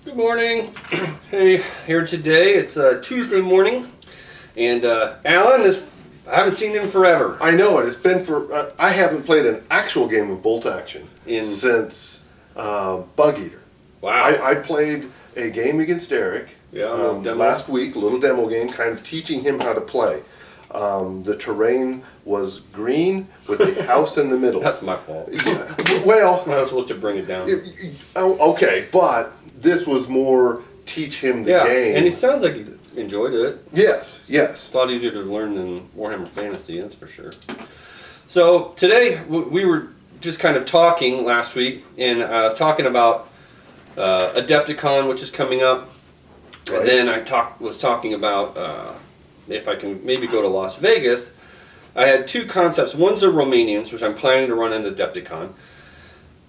Good morning. Hey, here today. It's Tuesday morning, and Alan is. I haven't seen him forever. I know it. It's been for. I haven't played an actual game of bolt action since Bug Eater. Wow. I played a game against Eric last week, a little demo game, kind of teaching him how to play. The terrain was green with a house in the middle. That's my fault. Yeah, well, I was supposed to bring it down. Okay, but this was more teach him the game. And he sounds like he enjoyed it. Yes. It's a lot easier to learn than Warhammer Fantasy, that's for sure. So today we were just kind of talking last week, and I was talking about Adepticon, which is coming up, Right. and then I was talking about if I can maybe go to Las Vegas. I had two concepts. One's the Romanians, which I'm planning to run in Adepticon.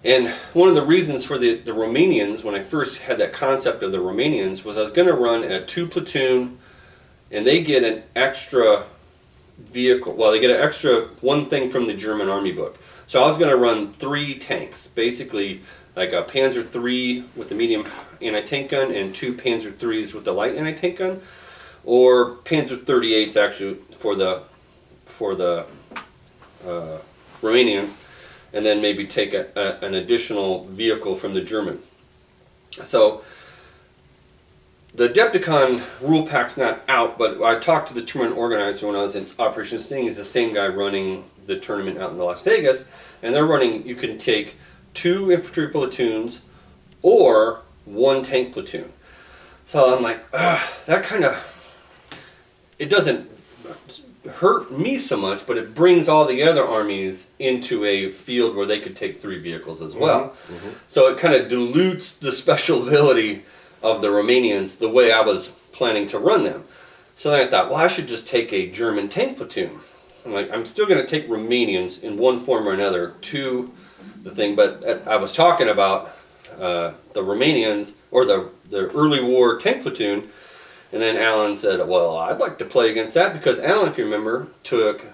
And one of the reasons for the Romanians, when I first had that concept of the Romanians, was I was going to run a 2-platoon, and they get an extra vehicle. Well, they get an extra one thing from the German Army book. So I was going to run 3 tanks, basically like a Panzer III with the medium anti-tank gun and 2 Panzer IIIs with the light anti-tank gun, or Panzer 38s actually for the Romanians, and then maybe take an additional vehicle from the Germans. So the Adepticon rule pack's not out, but I talked to the tournament organizer when I was in Operation Sting. He's the same guy running the tournament out in Las Vegas, and they're running, you can take 2 infantry platoons or 1 tank platoon. So I'm like, that kind of, it doesn't hurt me so much, but it brings all the other armies into a field where they could take 3 vehicles as well. Mm-hmm. So it kind of dilutes the special ability of the Romanians the way I was planning to run them. So then I thought, well, I should just take a German tank platoon. I'm like, I'm still going to take Romanians in one form or another to the thing, but I was talking about the Romanians, or the early war tank platoon. And then Alan said, well, I'd like to play against that, because Alan, if you remember, took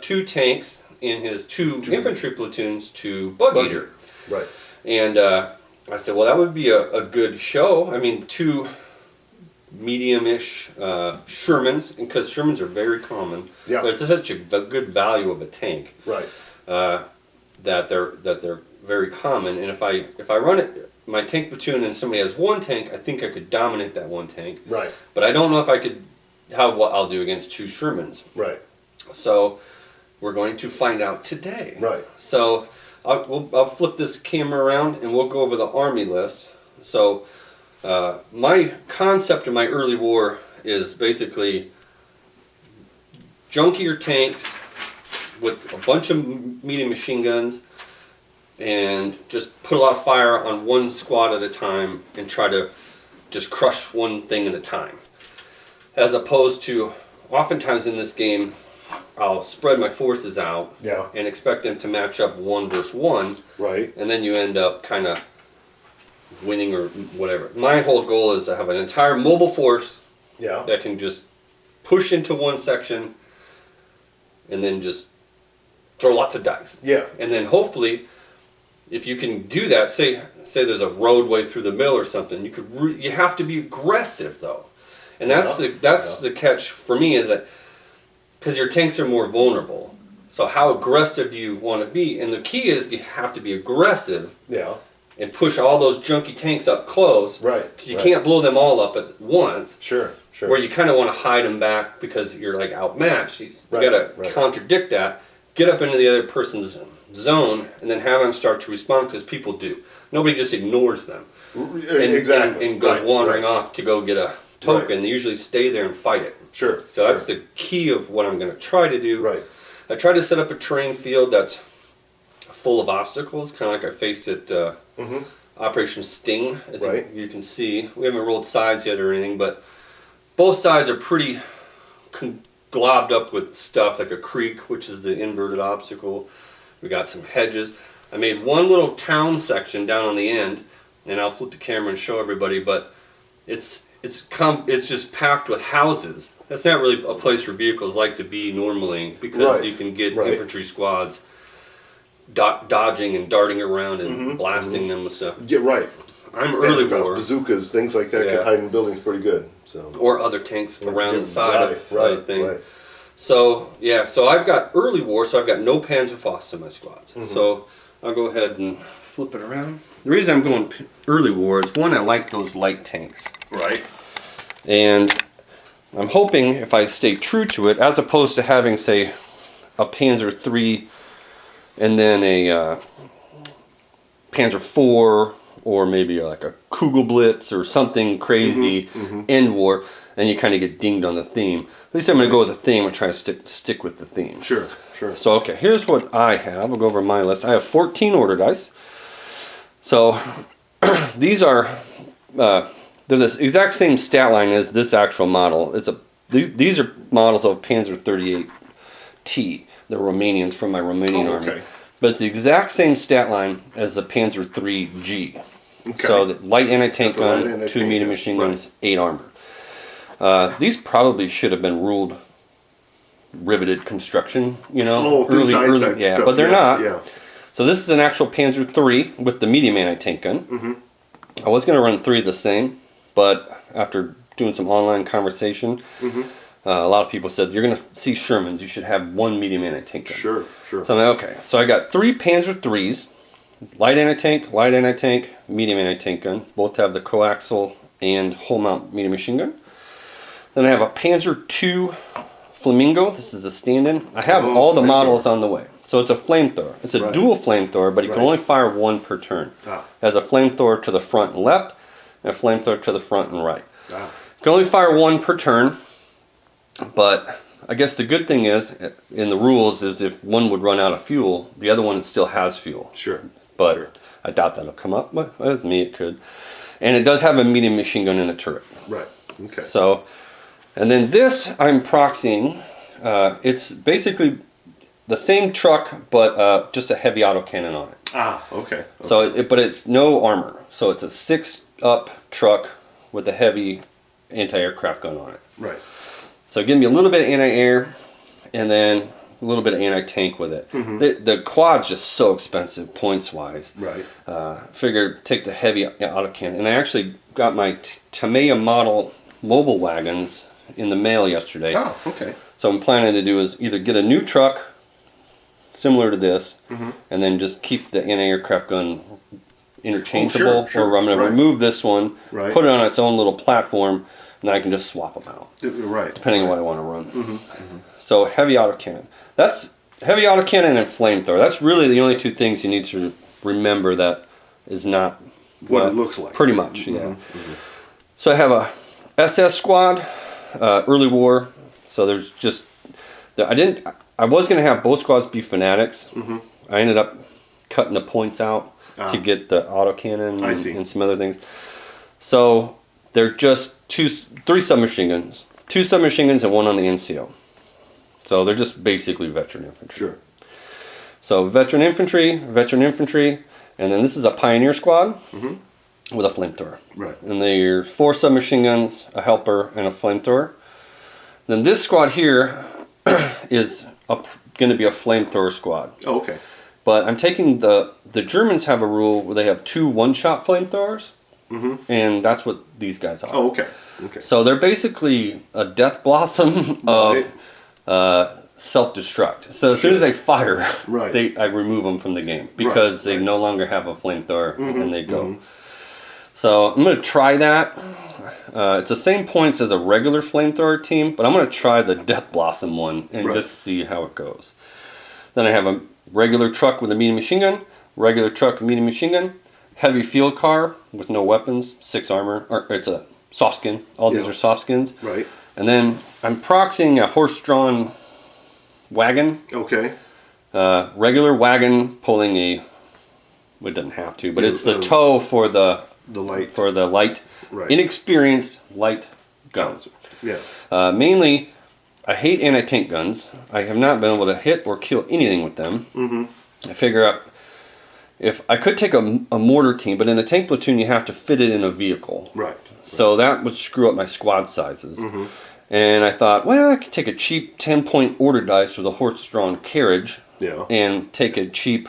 2 tanks in his 2 infantry platoons to Bug Eater. Right. And I said, well, that would be a good show. I mean, 2 medium-ish Shermans, because Shermans are very common. Yeah. But it's such a good value of a tank. Right. That they're very common. And if I run it, my tank platoon, and somebody has 1 tank, I think I could dominate that 1 tank. Right. But I don't know if I could, what I'll do against 2 Shermans. Right. So we're going to find out today. Right. So I'll flip this camera around and we'll go over the army list. So my concept of my early war is basically junkier tanks with a bunch of medium machine guns, and just put a lot of fire on 1 squad at a time and try to just crush 1 thing at a time. As opposed to, oftentimes in this game, I'll spread my forces out and expect them to match up 1 versus 1. Right. And then you end up kind of winning or whatever. My whole goal is to have an entire mobile force that can just push into 1 section and then just throw lots of dice. Yeah. And then hopefully, if you can do that, say there's a roadway through the middle or something, you have to be aggressive though, and that's the catch for me, is that because your tanks are more vulnerable. So how aggressive do you want to be? And the key is you have to be aggressive. Yeah. And push all those junky tanks up close. Right. Because you can't blow them all up at once. Sure. Where you kind of want to hide them back because you're like outmatched. You got to contradict that. Get up into the other person's zone, and then have them start to respond, because people do. Nobody just ignores them. And goes wandering off to go get a token. Right. They usually stay there and fight it. Sure. So that's the key of what I'm going to try to do. Right. I try to set up a terrain field that's full of obstacles, kind of like I faced at Operation Sting. As you can see, we haven't rolled sides yet or anything, but both sides are pretty globbed up with stuff, like a creek, which is the inverted obstacle. We got some hedges. I made 1 little town section down on the end, and I'll flip the camera and show everybody, but it's just packed with houses. That's not really a place where vehicles like to be normally, because you can get infantry squads dodging and darting around and blasting them with stuff. Yeah, right. I'm early war. Bazookas, things like that can hide in buildings pretty good. So or other tanks around the side of the thing. Right. So so I've got early war, so I've got no Panzerfaust in my squads. So I'll go ahead and flip it around. The reason I'm going early war is one, I like those light tanks. Right. And I'm hoping if I stay true to it, as opposed to having, say, a Panzer III and then a Panzer IV, or maybe like a Kugelblitz or something crazy end war, and you kind of get dinged on the theme. At least I'm going to go with the theme and try to stick with the theme. Sure, sure. So, okay, here's what I have. I'll go over my list. I have 14 order dice. So, these are, they're the exact same stat line as this actual model. These are models of Panzer 38T, the Romanians from my Romanian army. But it's the exact same stat line as the Panzer 3G. So the light anti-tank gun, 2 medium machine guns, 8 armor. These probably should have been ruled riveted construction, early, but they're not. Yeah. So this is an actual Panzer III with the medium anti-tank gun. I was going to run 3 the same, but after doing some online conversation, a lot of people said, you're going to see Shermans, you should have 1 medium anti-tank gun. Sure. So I'm like, okay. So I got 3 Panzer IIIs, light anti-tank, medium anti-tank gun. Both have the coaxial and whole mount medium machine gun. Then I have a Panzer II Flamingo. This is a stand-in. I have all the models on the way. So it's a flamethrower. It's a dual flamethrower, but you can only fire 1 per turn. It has a flamethrower to the front and left, and a flamethrower to the front and right. You can only fire 1 per turn, but I guess the good thing is, in the rules, is if one would run out of fuel, the other one still has fuel. Sure. But I doubt that'll come up. With me, it could. And it does have a medium machine gun in a turret. Right. Okay. So, and then this I'm proxying. It's basically the same truck, but just a heavy autocannon on it. Okay. So, but it's no armor. So it's a 6-up truck with a heavy anti-aircraft gun on it. Right. So give me a little bit of anti-air, and then a little bit of anti-tank with it. The quad's just so expensive points-wise. Right. Figured take the heavy autocannon. And I actually got my Tamiya model mobile wagons in the mail yesterday. Okay. So I'm planning to do is either get a new truck similar to this, and then just keep the anti-aircraft gun interchangeable, or I'm going to remove this one, put it on its own little platform, and then I can just swap them out. Depending on what I want to run. So heavy autocannon. That's heavy autocannon and flamethrower. That's really the only 2 things you need to remember that is not what it looks like. Pretty much, yeah. So I have a SS squad, early war. So there's just I was going to have both squads be fanatics. I ended up cutting the points out to get the autocannon and some other things. So they're just 3 submachine guns. 2 submachine guns and 1 on the NCO. So they're just basically veteran infantry. Sure. So veteran infantry, and then this is a pioneer squad with a flamethrower. Right. And they're 4 submachine guns, a helper, and a flamethrower. Then this squad here is going to be a flamethrower squad. Okay. But I'm taking the Germans have a rule where they have 2 one-shot flamethrowers. And that's what these guys are. Okay. So they're basically a death blossom of self-destruct. So as soon as they fire, I remove them from the game because they no longer have a flamethrower and they go. So I'm going to try that. It's the same points as a regular flamethrower team, but I'm going to try the death blossom one and just see how it goes. Then I have a regular truck with a medium machine gun, regular truck with a medium machine gun, heavy field car with no weapons, 6 armor, or it's a soft skin. All these are soft skins. Right. And then I'm proxying a horse-drawn wagon. Okay. Regular wagon pulling it doesn't have to, but it's the tow for the light. Inexperienced light guns. Yeah. Mainly, I hate anti-tank guns. I have not been able to hit or kill anything with them. I figure out if I could take a mortar team, but in a tank platoon you have to fit it in a vehicle. Right. So that would screw up my squad sizes. And I thought, well, I could take a cheap 10-point order dice with a horse-drawn carriage and take a cheap...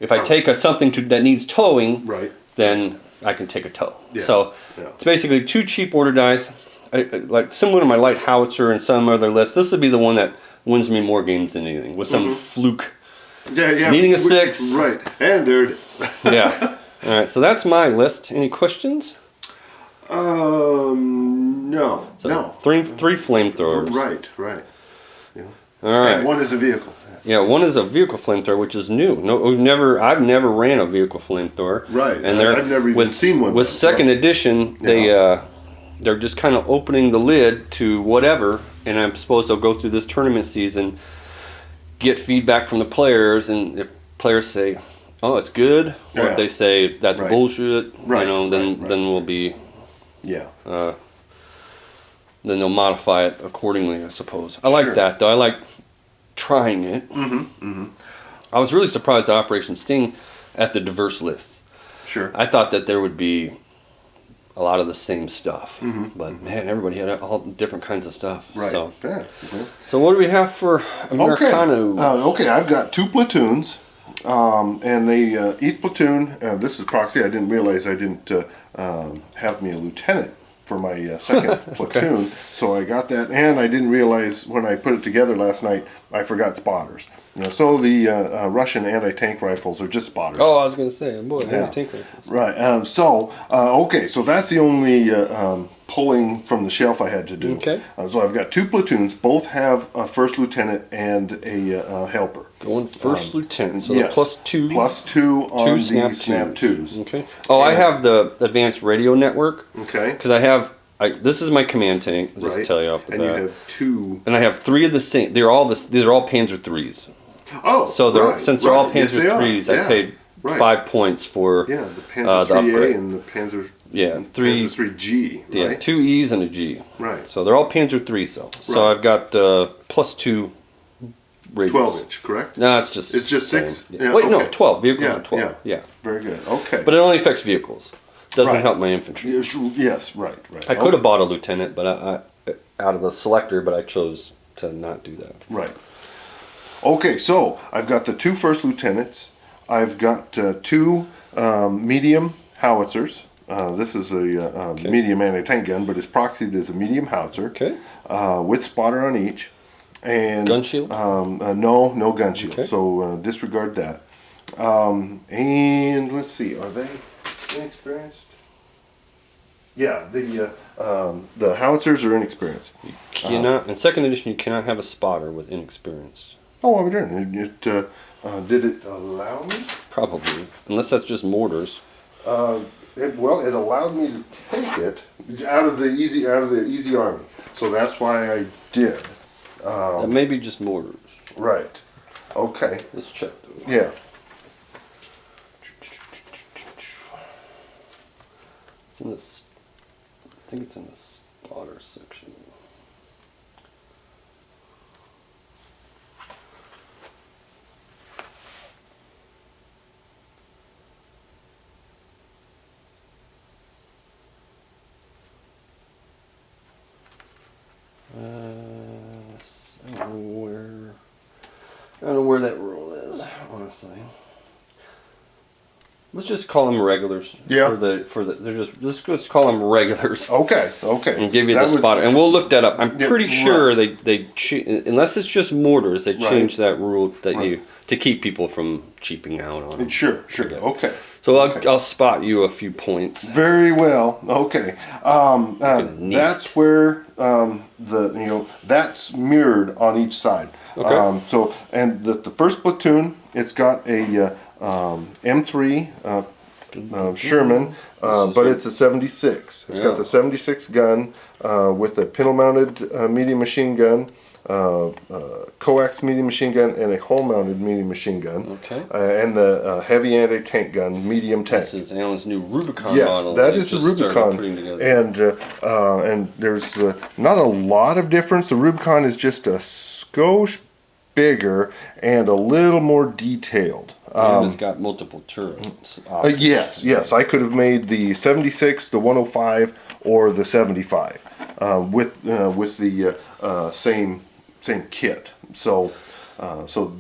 If I take something that needs towing, then I can take a tow. Yeah. So it's basically 2 cheap order dice, like similar to my light howitzer and some other lists. This would be the one that wins me more games than anything, with some fluke. Yeah. Needing a 6. Right, and there it is. Yeah. All right. So that's my list. Any questions? No. So no. Three flamethrowers. Right. Yeah. All right. And one is a vehicle. Yeah, one is a vehicle flamethrower, which is new. No, I've never ran a vehicle flamethrower. Right. And I've never even seen one. With second edition, they're just kind of opening the lid to whatever, and I'm supposed to go through this tournament season, get feedback from the players, and if players say, "Oh, it's good," or if they say that's bullshit, then we'll be then they'll modify it accordingly, I suppose. I like that though. I like trying it. I was really surprised at Operation Sting at the diverse lists. Sure. I thought that there would be a lot of the same stuff, but man, everybody had all different kinds of stuff. Right. So, so what do we have for Americano? Okay, I've got 2 platoons, and they each platoon. This is proxy. I didn't realize I didn't have me a lieutenant for my second platoon, so I got that, and I didn't realize when I put it together last night I forgot spotters. So the Russian anti-tank rifles are just spotters. Oh, I was going to say, boy, anti-tank rifles. Right. So that's the only pulling from the shelf I had to do. Okay. So I've got 2 platoons. Both have a first lieutenant and a helper. Going first lieutenant, so plus 2. Plus 2 on the snap snap 2s. Okay. Oh, I have the advanced radio network. Okay. Because I have. This is my command tank. Just to tell you off the bat. And you have 2. And I have 3 of the same. These are all Panzer 3s. Oh. So since they're all Panzer 3s, I paid 5 points for the Panzer 3A upgrade. and the Panzer. Yeah, Panzer 3G. Right? Yeah, 2 E's and a G. Right. So they're all Panzer 3s though. So I've got plus 2 radius. 12-inch, correct? No, it's just 6. Yeah. Wait, no, 12. Vehicles are 12. Yeah. Very good. Okay. But it only affects vehicles. Doesn't help my infantry. Yes, right. I could have bought a lieutenant, but I out of the selector, but I chose to not do that. Right. Okay, so I've got the 2 first lieutenants. I've got 2 medium howitzers. This is a medium anti-tank gun, but it's proxied as a medium howitzer. Okay. With spotter on each. And gun shield? No gun shield. Okay. So disregard that. And let's see, are they inexperienced? Yeah, the howitzers are inexperienced. You cannot in second edition. You cannot have a spotter with inexperienced. Oh, well, we didn't. Did it allow me? Probably, unless that's just mortars. It allowed me to take it out of the easy army. So that's why I did. Maybe just mortars. Right. Okay. Let's check those. Yeah. It's in this. I think it's in the spotter section. I don't know where that rule is, honestly. Let's just call them regulars. Yeah. Let's call them regulars. Okay. And give you the spotter, and we'll look that up. I'm pretty sure they unless it's just mortars, they changed that rule that to keep people from cheaping out on it. Sure. Okay. So I'll spot you a few points. Very well. Okay. That's where that's mirrored on each side. Okay. And the first platoon, it's got a M3 Sherman, but it's a 76. It's got the 76 gun with a pintle-mounted medium machine gun, coax medium machine gun, and a hole-mounted medium machine gun. Okay. And the heavy anti-tank gun, medium tank. This is Alan's new Rubicon Yes, model. that is the Rubicon. And there's not a lot of difference. The Rubicon is just a skosh bigger and a little more detailed. And it's got multiple turrets. Yes. I could have made the 76, the 105, or the 75 with the same kit. So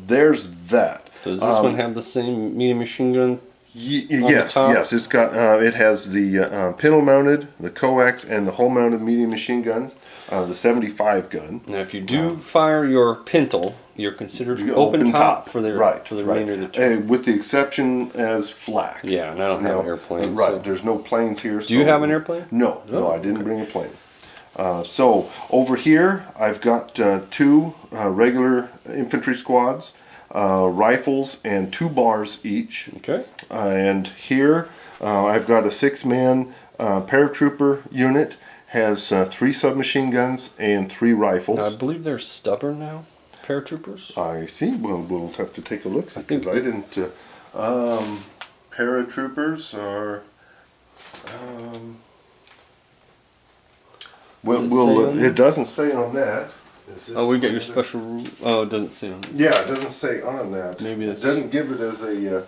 there's that. Does this one have the same medium machine gun Yes, top? yes. It's got it has the pintle mounted, the coax, and the hole mounted medium machine guns. The 75 gun. Now, if you do fire your pintle, you're considered You open top for the right, for the right. remainder of the term. With the exception as flak. Yeah, and I don't have an airplane. Right, So. there's no planes here. Do you have an airplane? No, Oh, no, I didn't bring a plane. So over here, I've got 2 regular infantry squads, rifles, and 2 bars each. Okay. And here, I've got a 6-man paratrooper unit. Has 3 submachine guns and 3 rifles. I believe they're stubborn now, paratroopers. I see. Well, we'll have to take a look because think I didn't. Paratroopers are. It doesn't say on that. Oh, we got your special rule. Oh, it doesn't say on. Yeah, it doesn't say on that. Maybe it doesn't give it as a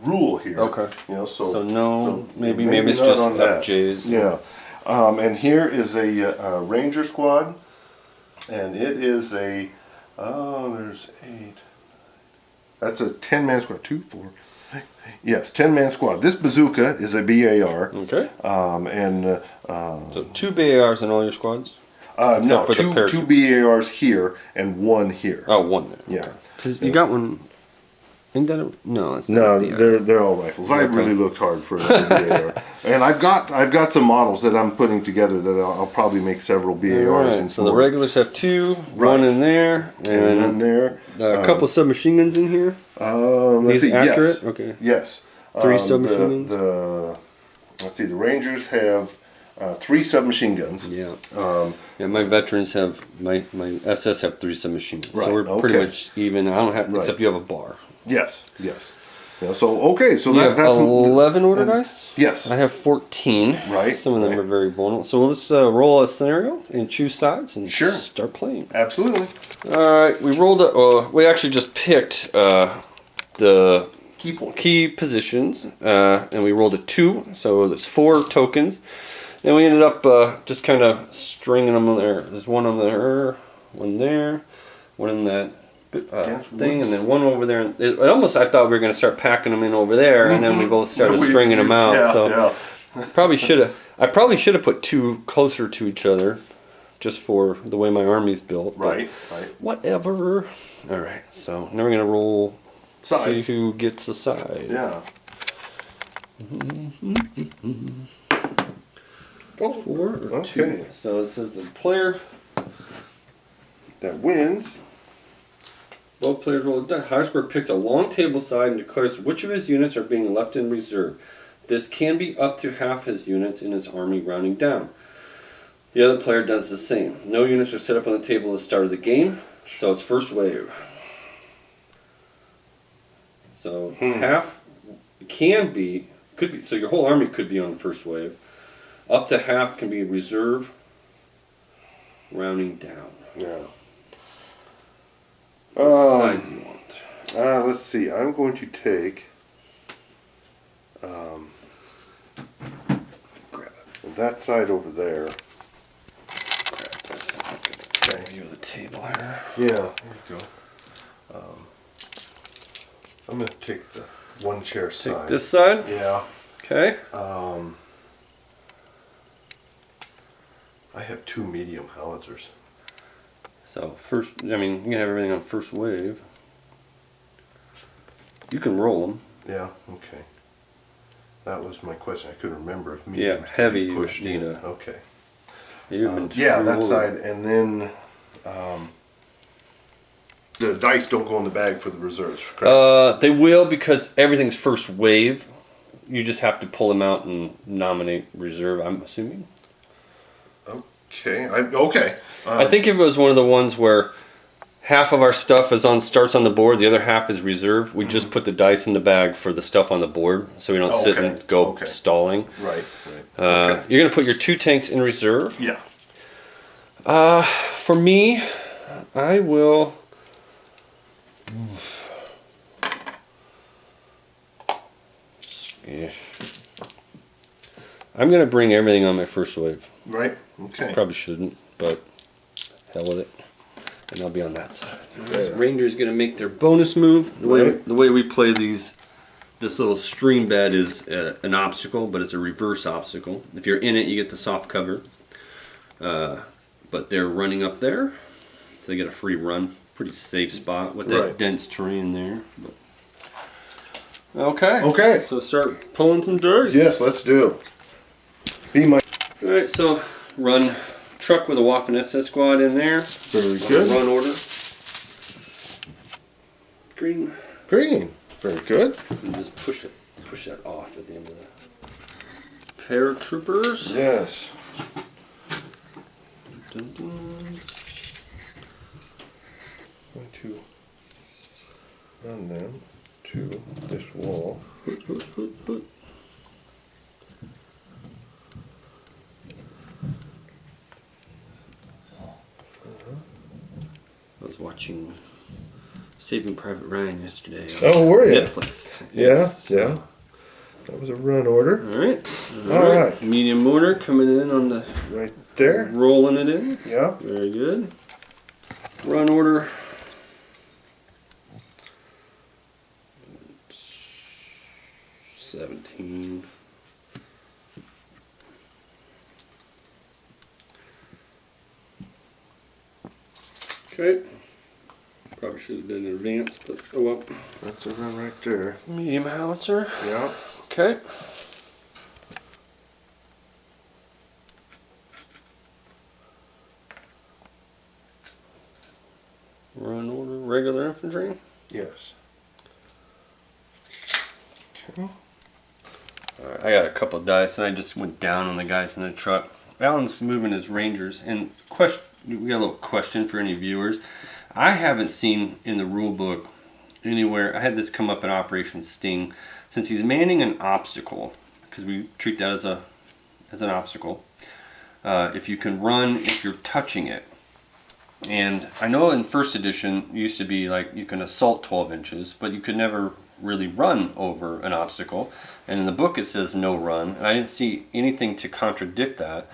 rule here. Okay. You know, So no, maybe it's not just on that. FJs. Yeah. And here is a Ranger squad, and it is a there's 8. That's a 10-man squad. 2, 4. Yes, 10-man squad. This bazooka is a BAR. Okay. So 2 BARs in all your squads. no, for the two BARs here and 1 here. Oh, 1 there. Yeah. Because you got one. Isn't that no? It's No, not a BAR. they're all rifles. I really looked hard for a BAR, and I've got some models that I'm putting together that I'll probably make several BARs. Right, in. so the regulars have 2, 1 in there, and then there a couple submachine guns in here. Let's see. Accurate? Yes. Okay. Yes. 3 submachine guns. Let's see. The Rangers have 3 submachine guns. Yeah. Yeah. My veterans have my SS have 3 submachine guns, Right, so we're pretty okay. much even. I don't have except you have a bar. Yes. Yes. Yeah, so okay. So You have that's 11 order and- dice. Yes. I have 14. Right, Some of them right. are very vulnerable. So let's roll a scenario and choose sides and Sure. start playing. Absolutely. All right, we rolled. We actually just picked the Key point. key positions, and we rolled a 2, so there's 4 tokens. And we ended up just kind of stringing them there. There's one on there, one there, one in that thing, and then one over there. It almost, I thought we were going to start packing them in over there, and then we both started stringing them out. Yeah, so yeah. I probably should have put 2 closer to each other, just for the way my army's built. Right. Right. Whatever. All right. So now we're going to roll. Sides. See who gets a side. Yeah. 4 or 2. Okay. So it says the player. That wins. Both players roll a die. Highest score picks a long table side and declares which of his units are being left in reserve. This can be up to half his units in his army, rounding down. The other player does the same. No units are set up on the table at the start of the game, so it's first wave. So half could be, so your whole army could be on the first wave. Up to half can be reserve, rounding down. Yeah. What side do you want? Let's see. I'm going to take Grab it. that side over there. Grab this. I'm going to you the table here. Yeah, there you go. I'm going to take the 1 chair Take side. this side. Yeah. Okay. I have 2 medium howitzers. So first, I mean, you can have everything on first wave. You can roll them. Yeah. Okay. That was my question. I couldn't remember if medium. Yeah, heavy could be you would pushed need in. a- Okay. You've been Yeah, that screwed. side, and then the dice don't go in the bag for the reserves. Correct? They will, because everything's first wave. You just have to pull them out and nominate reserve, I'm assuming. Okay. Okay. I think if it was one of the ones where half of our stuff starts on the board, the other half is reserve, we just put the dice in the bag for the stuff on the board, so we don't sit Okay, and go okay. stalling. Right. Right. Okay. You're going to put your 2 tanks in reserve. Yeah. For me, I will. Yeah. I'm going to bring everything on my first wave. Right. Okay. Probably shouldn't, but hell with it. And I'll be on that side. Yeah. Rangers going to make their bonus move. The way we play these this little stream bed is an obstacle, but it's a reverse obstacle. If you're in it, you get the soft cover. But they're running up there, so they get a free run. Pretty safe spot with that dense terrain there. But. Okay. Okay. So start pulling some dice. Yes, let's do. Be my. All right. So run truck with a Waffen SS squad in there. Very good. Run order. Green. Green. Very good. And just push that off at the end of the paratroopers. Yes. Dun, dun. Going to run them to this wall. I was watching Saving Private Ryan yesterday. Oh, were you? Netflix. Yeah, Yes. yeah. That was a run order. All right. All right. Medium mortar coming in on the. Right there. Rolling it in. Yeah. Very good. Run order. 17. Okay. Probably should have done an advance, but oh well. That's a run right there. Medium howitzer. Yeah. Okay. Run order, regular infantry. Yes. Okay. Alright, I got a couple of dice and I just went down on the guys in the truck. Alan's moving his Rangers, and we got a little question for any viewers. I haven't seen in the rule book anywhere, I had this come up in Operation Sting, since he's manning an obstacle, because we treat that as an obstacle. If you can run if you're touching it. And I know in first edition it used to be like you can assault 12 inches, but you could never really run over an obstacle. And in the book it says no run, and I didn't see anything to contradict that.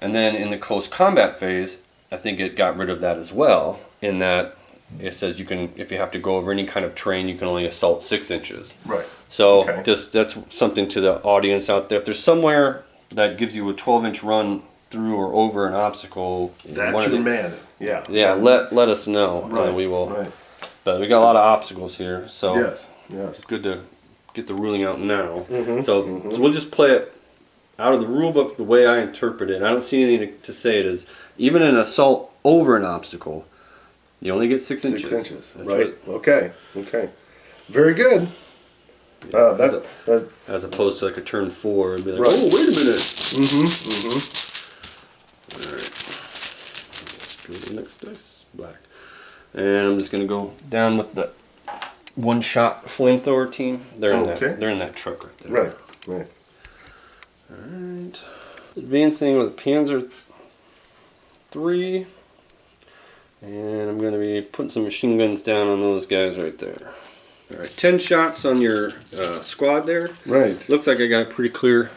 And then in the close combat phase, I think it got rid of that as well, in that it says you can, if you have to go over any kind of terrain, you can only assault 6 inches. Right. So Okay. that's something to the audience out there. If there's somewhere that gives you a 12-inch run through or over an obstacle, That's your man. Yeah. yeah, let us know, Right. and we will. Right. But we got a lot of obstacles here, so Yes. Yes. it's good to get the ruling out now. Mhm, So we'll just play it out of the rule book the way I interpret it. I don't see anything to say it is even an assault over an obstacle, you only get 6 inches. 6 inches. That's Right. what- Okay. Okay. Very good. as, That. as opposed to like a turn 4 and be like, Right. oh, wait a minute. Mm-hmm. Alright. Let's go to the next dice. Black. And I'm just gonna go down with the one-shot flamethrower team. They're in Okay. they're in that truck right there. Right. Right. Alright. Advancing with Panzer 3. And I'm gonna be putting some machine guns down on those guys right there. Alright, 10 shots on your squad there. Right. Looks like I got a pretty clear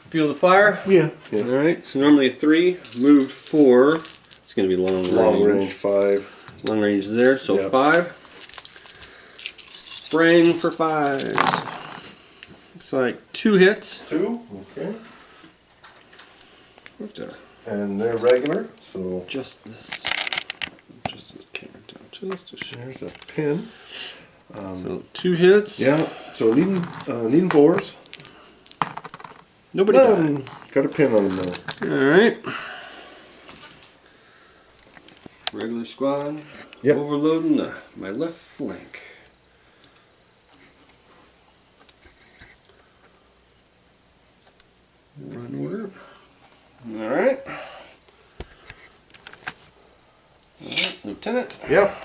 field of fire. Yeah. Yeah. Alright, so normally a 3, moved 4. It's going to be long range. Long range 5. Long range there, so Yep. 5. Spraying for 5. Looks like 2 hits. 2. Okay. Have to And they're regular. So adjust this camera down just a shade. there's a pin. So 2 hits. Yeah. So needing 4s. Nobody died. Got a pin on them though. Alright. Regular squad. Yep. Overloading my left flank. Run order. Alright. Lieutenant. Yep.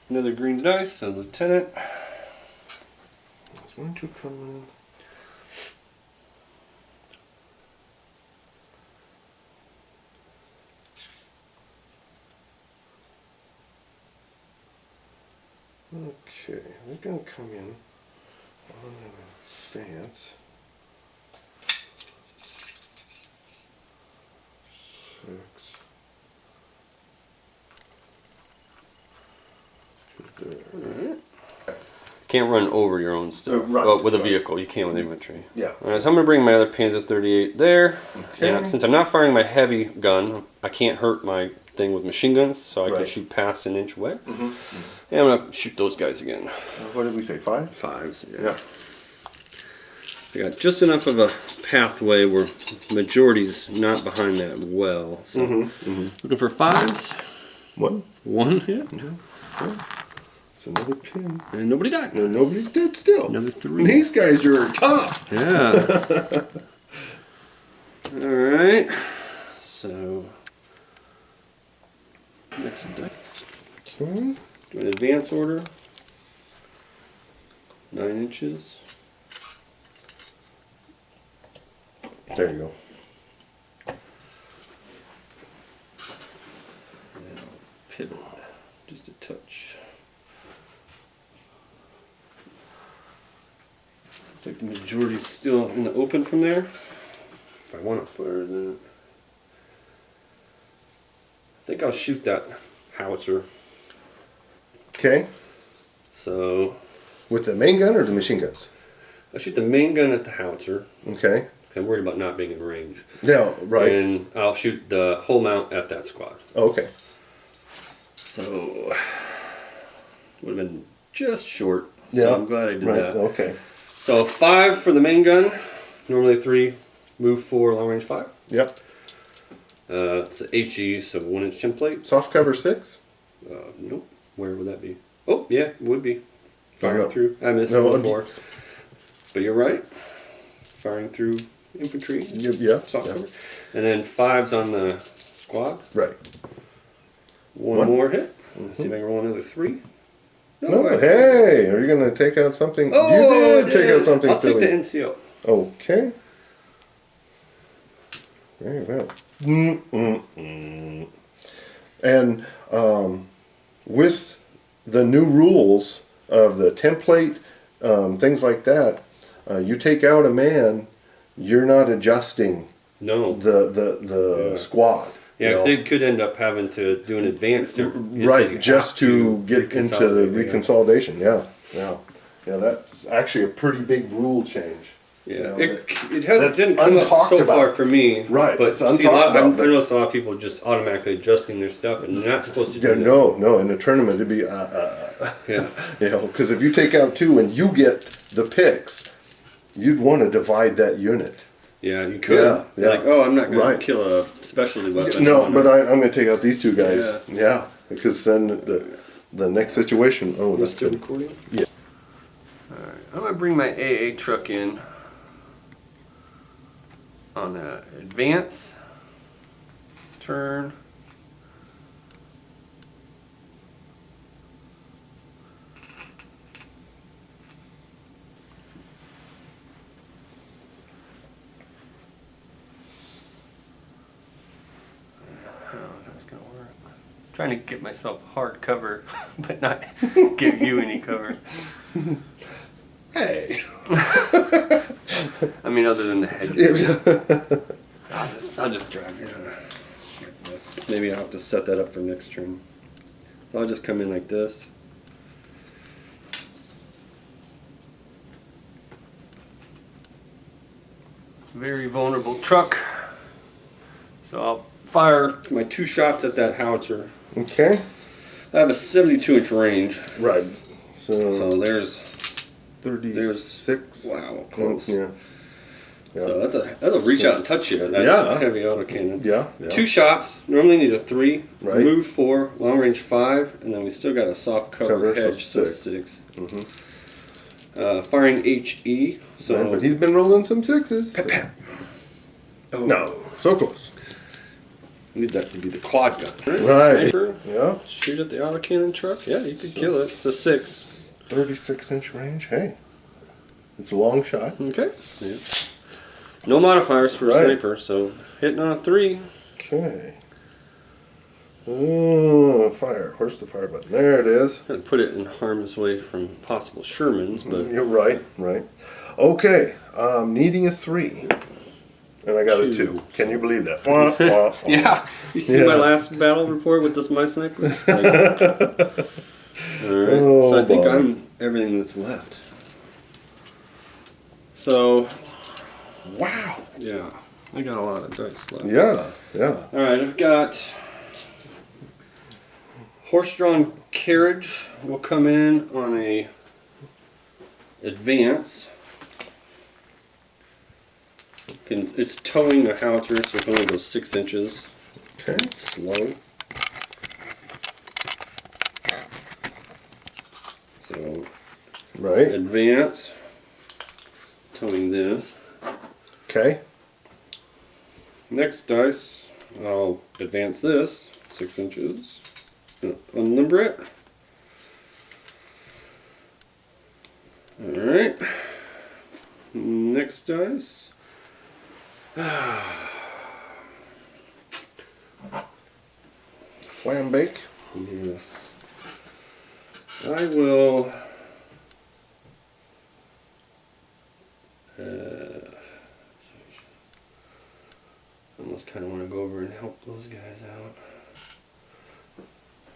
Another green dice, so lieutenant. It's going to come in. Okay, they're going to come in on an advance. 6. To there. Can't run over your own stuff. Right, Well, with a right. vehicle, you can with infantry. Yeah. All right, so I'm going to bring my other Panzer 38 there. Okay. And since I'm not firing my heavy gun, I can't hurt my thing with machine guns, so I can Right. shoot past an inch away. And I'm going to shoot those guys again. What did we say? 5? Fives, Yeah. I got just enough of a pathway where majority's not behind that well. So looking for fives. 1. One hit. It's another pin. And nobody died. No, nobody's dead still. Another 3. These guys are tough. Yeah. Alright. So next deck. Okay. Do an advance order. 9 inches. There you go. And I'll pivot just a touch. Looks like the majority's still in the open from there. If I want to fire that. I think I'll shoot that howitzer. Okay. So With the main gun or the machine guns? I'll shoot the main gun at the howitzer. Okay. Because I'm worried about not being in range. Yeah, right. And I'll shoot the whole mount at that squad. Okay. So would have been just short. Yeah. So I'm glad I did Right. that. Okay. So 5 for the main gun. Normally 3, move 4, long range 5. Yep. It's a HE, so 1 inch template. Soft cover 6? Nope. Where would that be? Oh, yeah, it would be. Firing No. through. I missed No, it before. But you're right. Firing through infantry. Yeah. Soft Yeah. cover. And then 5's on the squad. Right. One more hit. Let's see if I can roll another 3. No, I- hey, are you going to take out something? Oh, you did take out something I'll silly. take the NCO. Okay. Very well. And with the new rules of the template, things like that, you take out a man, you're not adjusting No. the Yeah. squad. Yeah, you because know. they could end up having to do an advance to Right, just to get into the reconsolidation. Yeah, yeah, yeah. That's actually a pretty big rule change. Yeah, You know, it hasn't that's didn't come up untalked so far about. for me. Right, but it's see, a lot, untalked about, I but- noticed a lot of people just automatically adjusting their stuff, and they're not supposed to do Yeah, that. no, in the tournament it'd be Yeah, you know, because if you take out 2 and you get the picks, you'd want to divide that unit. yeah, you could. Yeah, yeah. Like, oh, I'm not going Right. to kill a specialty weapon. No, I'm but gonna- I'm going to take out these 2 guys. Yeah. Yeah, because then the next situation. Oh, that's Still good. recording? Yeah. Alright, I'm going to bring my AA truck in on the advance turn. How that's going to work. Trying to get myself hard cover, but not give you any cover. Hey. I mean, other than the hedges. I'll just drive you. Like this. Maybe I'll have to set that up for next turn. So I'll just come in like this. Very vulnerable truck. So I'll fire my 2 shots at that howitzer. Okay. I have a 72-inch range. Right. So there's 36. wow, close. Yeah. Yeah. So that'll reach out and touch you. That Yeah. heavy autocannon. Yeah. 2 shots. Normally need a 3. Right. Move 4. Long range 5, and then we still got a soft cover Cover, so hedge, so 6. 6. Firing HE. So Right, but he's been rolling some 6s. Pap, pap. Oh. No, so close. Need that to be the quad gun. Right. Sniper. Yeah. Shoot at the autocannon truck. Yeah, you could kill it. It's a 6. 36-inch range. Hey, it's a long shot. Okay. Yeah. No modifiers for a Right. sniper, so hitting on a 3. Okay. Oh, fire. Where's the fire button? There it is. Gotta put it in harm's way from possible Shermans, but You're right. Right. Okay. Needing a 3. And I got a 2. 2. Can you believe that? Wah, wah, wah. yeah. You see Yeah. my last battle report with this my sniper? Like, all right. Oh, so I think boy. I'm everything that's left. So, Wow. yeah, I got a lot of dice left. Yeah, yeah. All right, I've got horse-drawn carriage will come in on a advance. It's towing the howitzer, so it only goes 6 inches. Okay. Slow. So, Right. advance, towing this. Okay. Next dice, I'll advance this 6 inches. Unlimber it. Alright. Next dice. Flambake. Yes. I will. Almost kind of want to go over and help those guys out.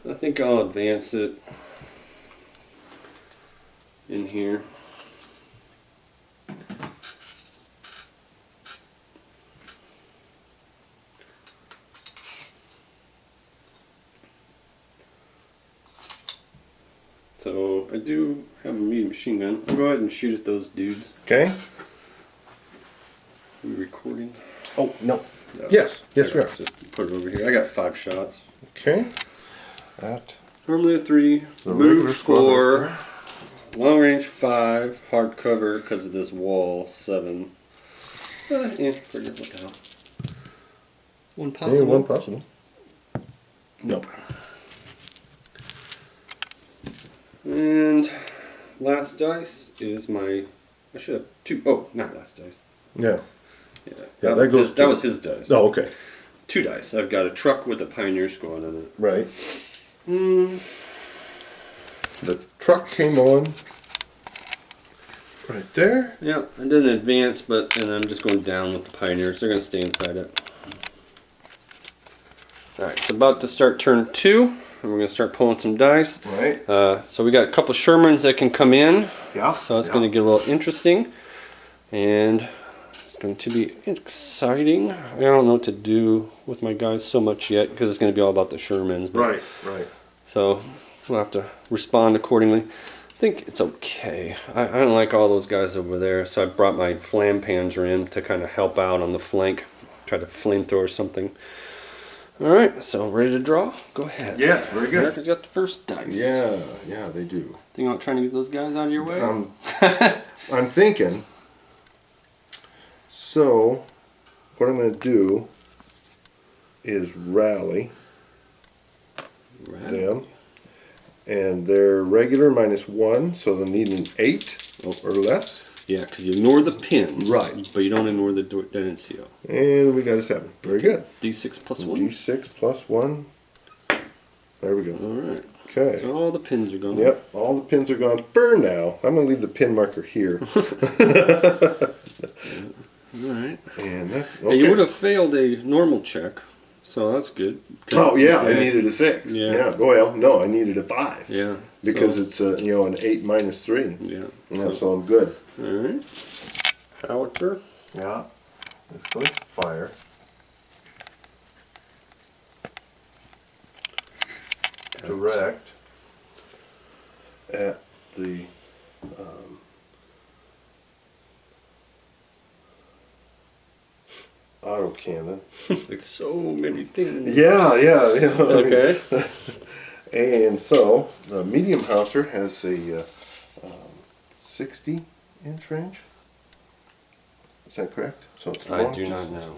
I think I'll advance it in here. So I do have a medium machine gun. I'll go ahead and shoot at those dudes. Okay. Are we recording? Oh, no. No. Yes. Yes, we are. Just put it over here. I got 5 shots. Okay. That. Normally a 3. The regular Move squad 4. right Long range 5. Hard cover because of this wall 7. Figure what the hell. One there. possible. Hey, one possible. Nope. And last dice is my. I should have 2. Oh, not last dice. Yeah. Yeah, Yeah, that that was goes his, to- that was his dice. Oh, okay. 2 dice. I've got a truck with a Pioneer squad on it. Right. The truck came on right there. Yeah, I did an advance, and I'm just going down with the Pioneers. They're going to stay inside it. Alright, it's about to start turn 2, and we're going to start pulling some dice. Right. So we got a couple Shermans that can come in, Yeah. so it's going to get a little interesting. And it's going to be exciting. I don't know what to do with my guys so much yet, because it's going to be all about the Shermans. But, Right. Right. so we'll have to respond accordingly. I think it's okay. I don't like all those guys over there, so I brought my flam panzer in to kind of help out on the flank. Try to flamethrower something. Alright, so ready to draw? Go ahead. Yes. Very good. America's got the first dice. Yeah. Yeah. They do. Think about trying to get those guys out of your way? I'm thinking. So, what I'm going to do is rally them, and they're regular -1, so they'll need an 8 or less. Yeah, because you ignore the pins. Right. But you don't ignore the Denuncio. And we got a 7. Very good. D6 plus 1. D6 plus 1. There we go. Alright. Okay. So all the pins are gone. Yep, all the pins are gone for now. I'm going to leave the pin marker here. Alright. And that's okay. And you would have failed a normal check, so that's good. Oh yeah, I needed a 6. Yeah. Yeah. Well, no, I needed a 5. Yeah. Because so, it's an 8 minus 3. Yeah. Yeah, so I'm good. Alright. Howitzer. Yeah. It's going to fire. Direct at the autocannon. Like so many things. Yeah. Okay. And so the medium howitzer has a 60-inch range. Is that correct? So it's I long do not distance. know.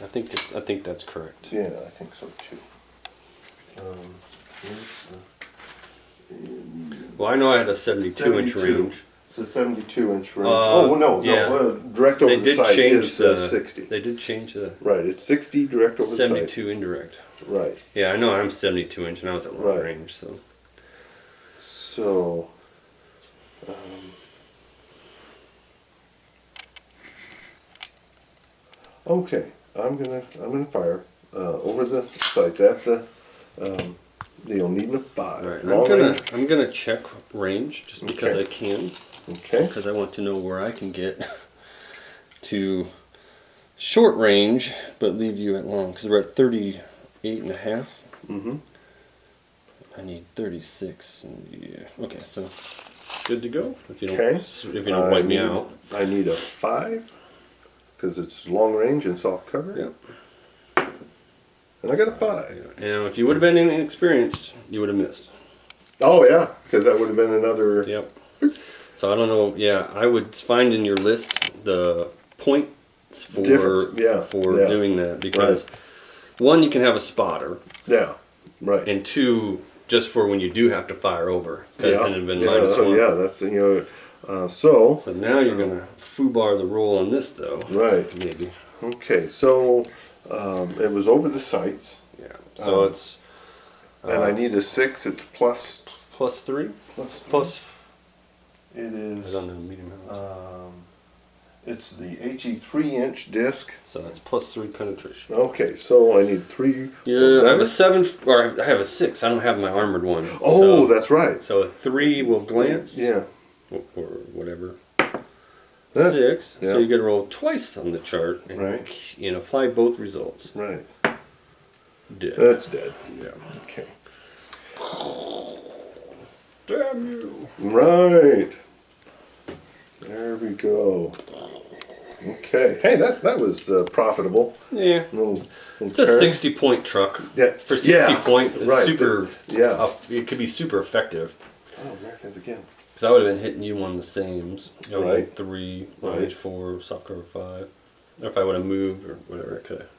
I think that's correct. Yeah, I think so too. Here's Well, I know I had a 72-inch 72. range. It's a 72-inch range. Oh no, yeah. no. Direct over They the did sight change is the 60. They did change the Right, it's 60 direct over the 72 indirect. sight. Right. Yeah, I know I'm 72 inch and I was at long Right. range, so. So, okay, I'm gonna fire over the sights at the You'll need a 5. All right, Long range. I'm gonna check range just because Okay. I can, Okay. because I want to know where I can get to short range, but leave you at long. Because we're at 38 and a half. Mm-hmm. I need 36. And yeah. Okay, so good to go. If you don't, Okay. if you don't wipe me out. I need a 5 because it's long range and soft cover. Yep. And I got a 5. And if you would have been inexperienced, you would have missed. Oh yeah, because that would have been another. Yep. So I don't know. Yeah, I would find in your list the points for Difference, yeah, yeah. doing that, because one, you can have a spotter, Yeah. Right. and two, just for when you do have to fire over, because Yeah. then it'd been Yeah. -1. Yeah. That's so. So now you're gonna foobar the roll on this though. Right. Maybe. Okay. So it was over the sights, Yeah. So it's and I need a 6. It's plus. +3. Plus. Plus. It I is. don't know medium. It's the HE 3-inch disc. So that's +3 penetration. Okay, so I need 3. Yeah, I have a 7, or I have a 6. I don't have my armored one. Oh, so, that's right. So a 3 will glance. Yeah. Or whatever. Huh? 6. Yeah. So you get to roll twice on the chart and Right. apply both results. Right. Dead. That's dead. Yeah. Okay. Damn you. Right. There we go. Okay. Hey, that was profitable. Yeah. Little It's a turn. 60-point truck. Yeah. For 60 points, it's right. super. Yeah. It could be super effective. Oh, Americans again. Because I would have been hitting you on the sames. Right. 3, Right. range 4, soft cover 5. Or if I would have moved or whatever, I could have.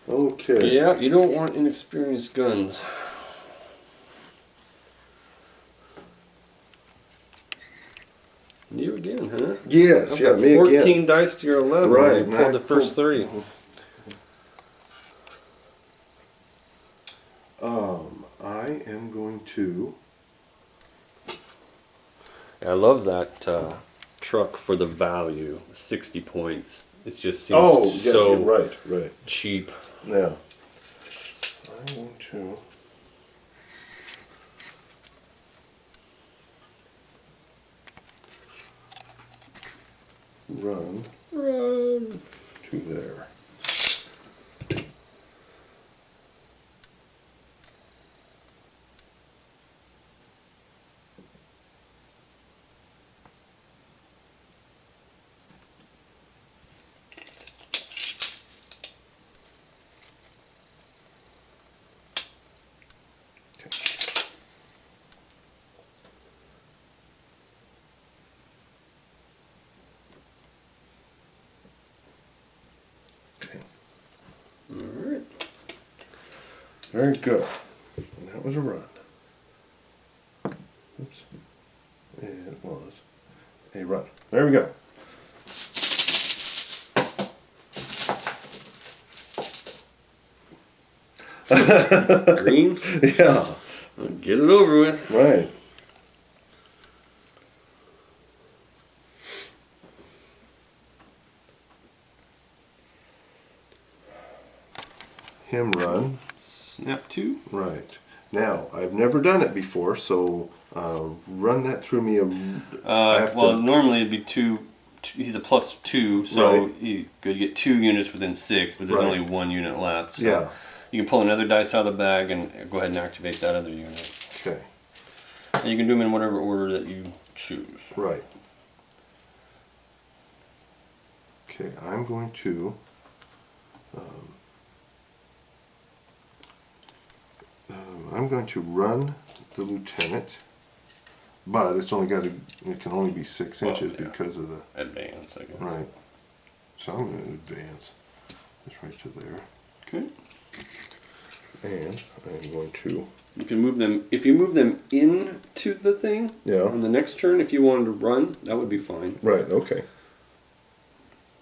Okay. Yeah, you don't want inexperienced guns. You again, huh? Yes. I've Yeah. got Me 14 again. dice to your 11. Right, You pulled the first 3. I am going to. I love that truck for the value. 60 points. It just seems Oh, yeah. so Right. Right. cheap. Yeah. I'm going to. Run Run. to there. Okay. Alright. Very good. And that was a run. Oops. It was a run. There we go. Green. Yeah. Get it over with. Right. Him run. Snap 2. Right. Now, I've never done it before, so run that through me. I have Well, to- normally it'd be he's a +2, so Right. you could get 2 units within 6, but there's Right. only 1 unit left. So Yeah. you can pull another dice out of the bag and go ahead and activate that other unit. Okay. And you can do them in whatever order that you choose. Right. Okay, I'm going to. I'm going to run the lieutenant, but it's only got to. It can only be 6 inches yeah. because of the. Advance, I guess. Right. So I'm going to advance. Just right to there, Okay. and I'm going to. You can move them. If you move them into the thing, Yeah. on the next turn, if you wanted to run, that would be fine. Right. Okay.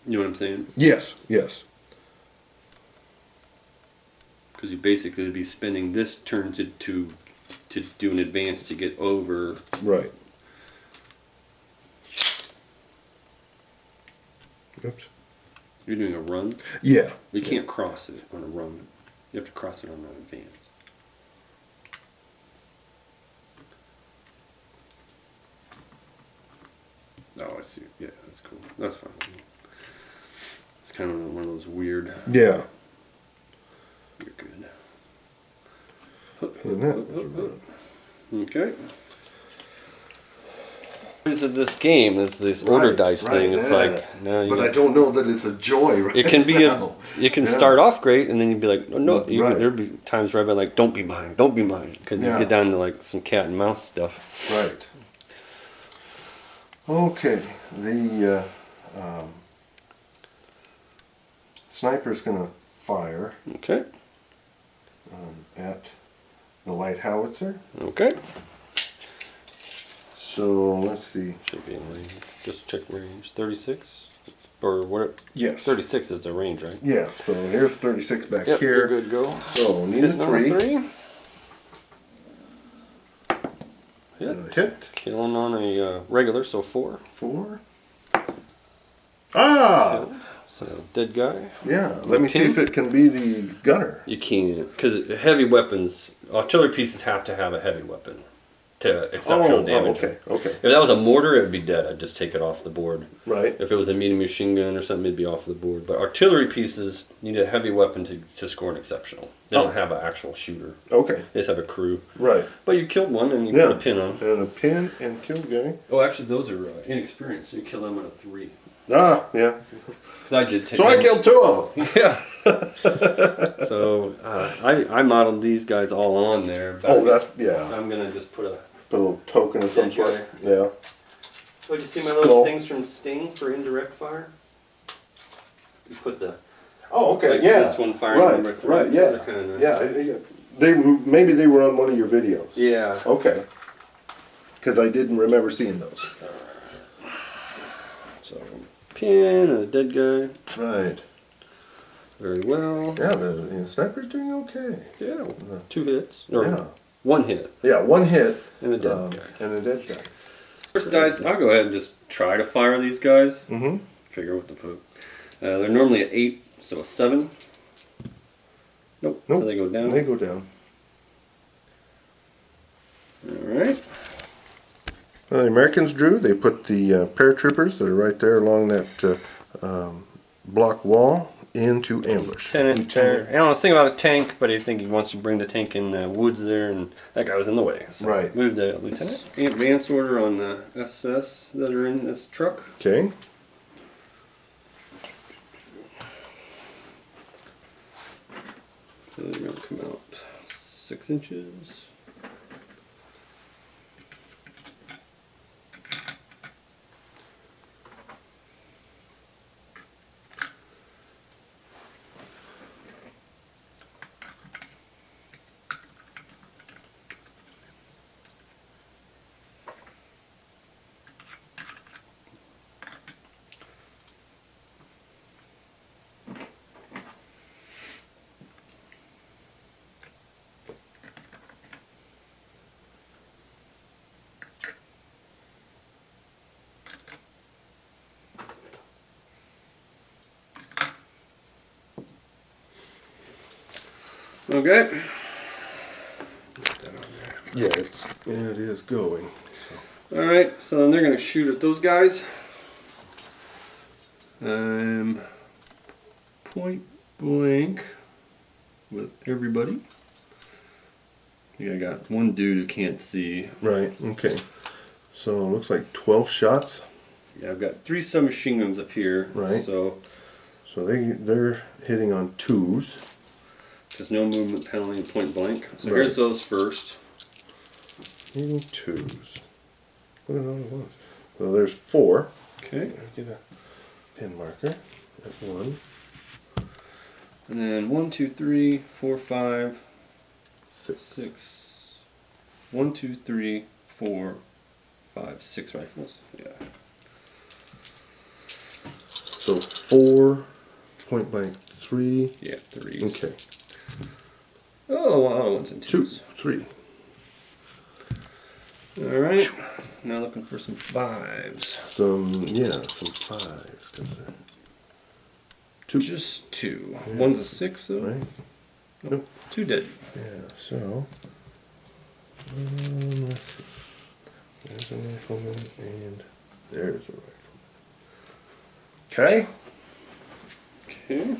You know what I'm saying? Yes. Yes. Because you basically would be spending this turn to do an advance to get over. Right. Oops. You're doing a run. Yeah. You can't cross it on a run. You have to cross it on the advance. Oh, I see. Yeah, that's cool. That's fine. It's kind of one of those weird. Yeah. You're good. Isn't it? Okay. Of this game is this order dice thing. It's like now you. But I don't know that it's a joy. Right it can be now. It can start off great, and then you'd be like, oh, no. Right. There'd be times where I'd be like, don't be mine, because you get down to like some cat and mouse stuff. Right. Okay. The sniper's gonna fire. Okay. At the light howitzer. Okay. So let's see. Should be in range. Just check range. 36? Or what? Yes. 36 is the range, right? Yeah, so here's 36 back Yep, here. you're good to go. So need a Hit number 3. 3. Hit. Hit. Killing on a regular, so 4. 4. Ah! So dead guy. Yeah, let me see if it can be the gunner. You can't, because heavy weapons, artillery pieces have to have a heavy weapon to exceptional damage. Okay. If that was a mortar, it would be dead. I'd just take it off the board. Right. If it was a medium machine gun or something, it'd be off the board. But artillery pieces need a heavy weapon to score an exceptional. They don't have an actual shooter. Okay. They just have a crew. Right. But you killed one and you put a pin on. And a pin and kill guy. Oh, actually, those are inexperienced. So you kill them with a 3. Ah, yeah. Because I did take. So I killed 2 of them. Yeah. So I modeled these guys all on there. But Oh, that's yeah. I'm gonna just put a little token of some Dead sort. guy. Yeah. Oh, did you see my little Skull. things from Sting for indirect fire? You put the Oh, okay. like yeah. this one firing right. number 3. Right. Yeah. They're kinda, Yeah. Maybe they were on one of your videos. Yeah. Okay. Because I didn't remember seeing those. So pin and a dead guy. Right. Very well. Yeah. The sniper's doing okay. Yeah. 2 hits. Or Yeah. 1 hit. Yeah. 1 hit. And a dead guy. And a dead guy. First dice, I'll go ahead and just try to fire these guys. Mm-hmm. Figure what the fuck. They're normally at 8, so a 7. Nope. So they go down. They go down. Alright. Well, the Americans drew. They put the paratroopers that are right there along that block wall into ambush. Lieutenant. I don't know, think about a tank, but I think he wants to bring the tank in the woods there, and that guy was in the way. So Right. move the lieutenant. Advance order on the SS that are in this truck. Okay. So they're going to come out 6 inches. Okay. Yeah, it is going. So. Alright, so then they're going to shoot at those guys. Point blank with everybody. I think I got one dude who can't see. Right. Okay. So it looks like 12 shots. Yeah, I've got 3 submachine guns up here. Right. So they're hitting on 2s. there's no movement penalty in point blank. So Right. here's those first. Hitting 2s. What are the other ones? So there's 4. Okay. Get a pin marker at 1. And then 1, 2, 3, 4, 5, 6. 6. 1, 2, 3, 4, 5, 6 rifles. Yeah. So 4, point blank 3. Yeah, 3s. Okay. Oh, well, ones and 2, 2s. 3. Alright. Now looking for some 5s. Some 5s. 2. Just 2. Yeah. One's a 6 though. Right. Nope. 2 dead. Yeah, so let's see. There's a rifleman and there's a rifleman. Okay. Okay.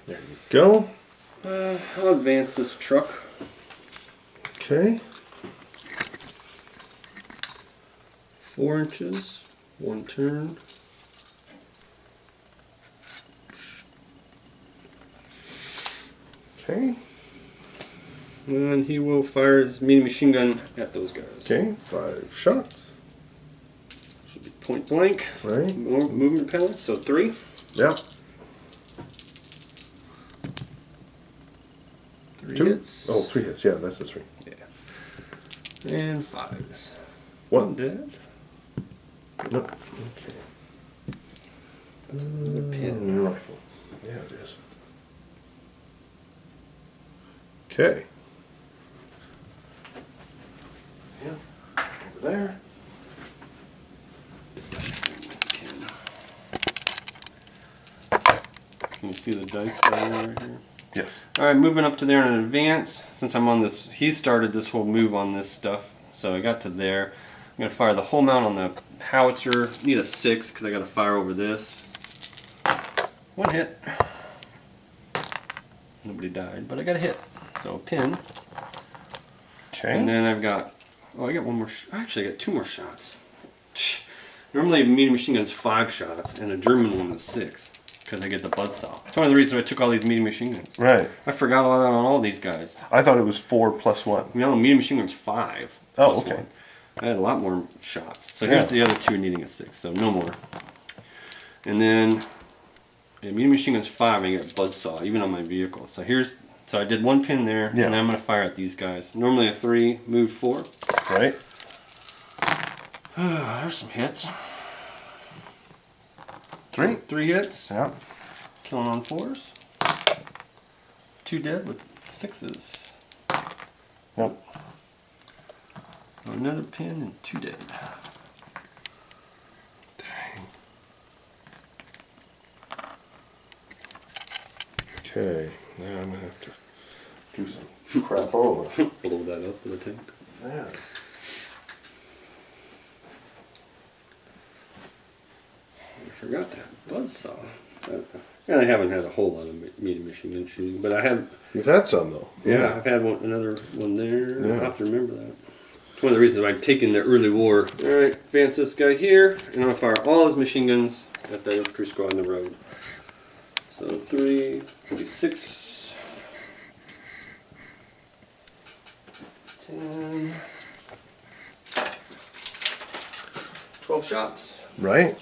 There you go. I'll advance this truck. Okay. 4 inches, 1 turn. Okay. And he will fire his medium machine gun at those guys. Okay. 5 shots. Should be point blank. Right. More movement penalty, so 3. Yep. 3 2. hits. Oh, 3 hits. Yeah, that's a 3. Yeah. And 5s. 1 dead. Nope. Okay. The pin. Rifle. Yeah, it is. Okay. Yeah. Over there. Can you see the dice right here? Yes. Alright, moving up to there in advance. Since I'm on this, he started this whole move on this stuff. So I got to there. I'm going to fire the whole mount on the howitzer. Need a 6 because I got to fire over this. 1 hit. Nobody died, but I got a hit. So a pin. Okay. And then I've got, oh, I got one more, actually I got 2 more shots. Normally a medium machine gun's 5 shots, and a German one is 6, because I get the buzzsaw. It's one of the reasons I took all these medium machine guns. Right. I forgot all that on all these guys. I thought it was 4 plus 1. You know, medium machine gun's 5. Oh, plus okay. 1. I had a lot more shots. So here's the other 2 needing a 6, so no more. And then, yeah, medium machine gun's 5, and I get buzzsaw, even on my vehicle. So here's, so I did 1 pin there, and then I'm going to fire at these guys. Normally a 3, moved 4. Right. There's some hits. 3. 3 hits. Yeah. Killing on 4s. 2 dead with 6s. Yep. Another pin and 2 dead. Dang. Okay. Now I'm gonna have to do some crap over. Blow that up with a tank. Yeah. I forgot that buzzsaw. And I haven't had a whole lot of medium machine gun shooting, but I have. You've had some though. Yeah, I've had another one there. Yeah. I'll have to remember that. It's one of the reasons why I'm taking the early war. Alright, advance this guy here, and I'm going to fire all his machine guns at the infantry squad on the road. So 3, maybe 6, 10, 12 shots. Right.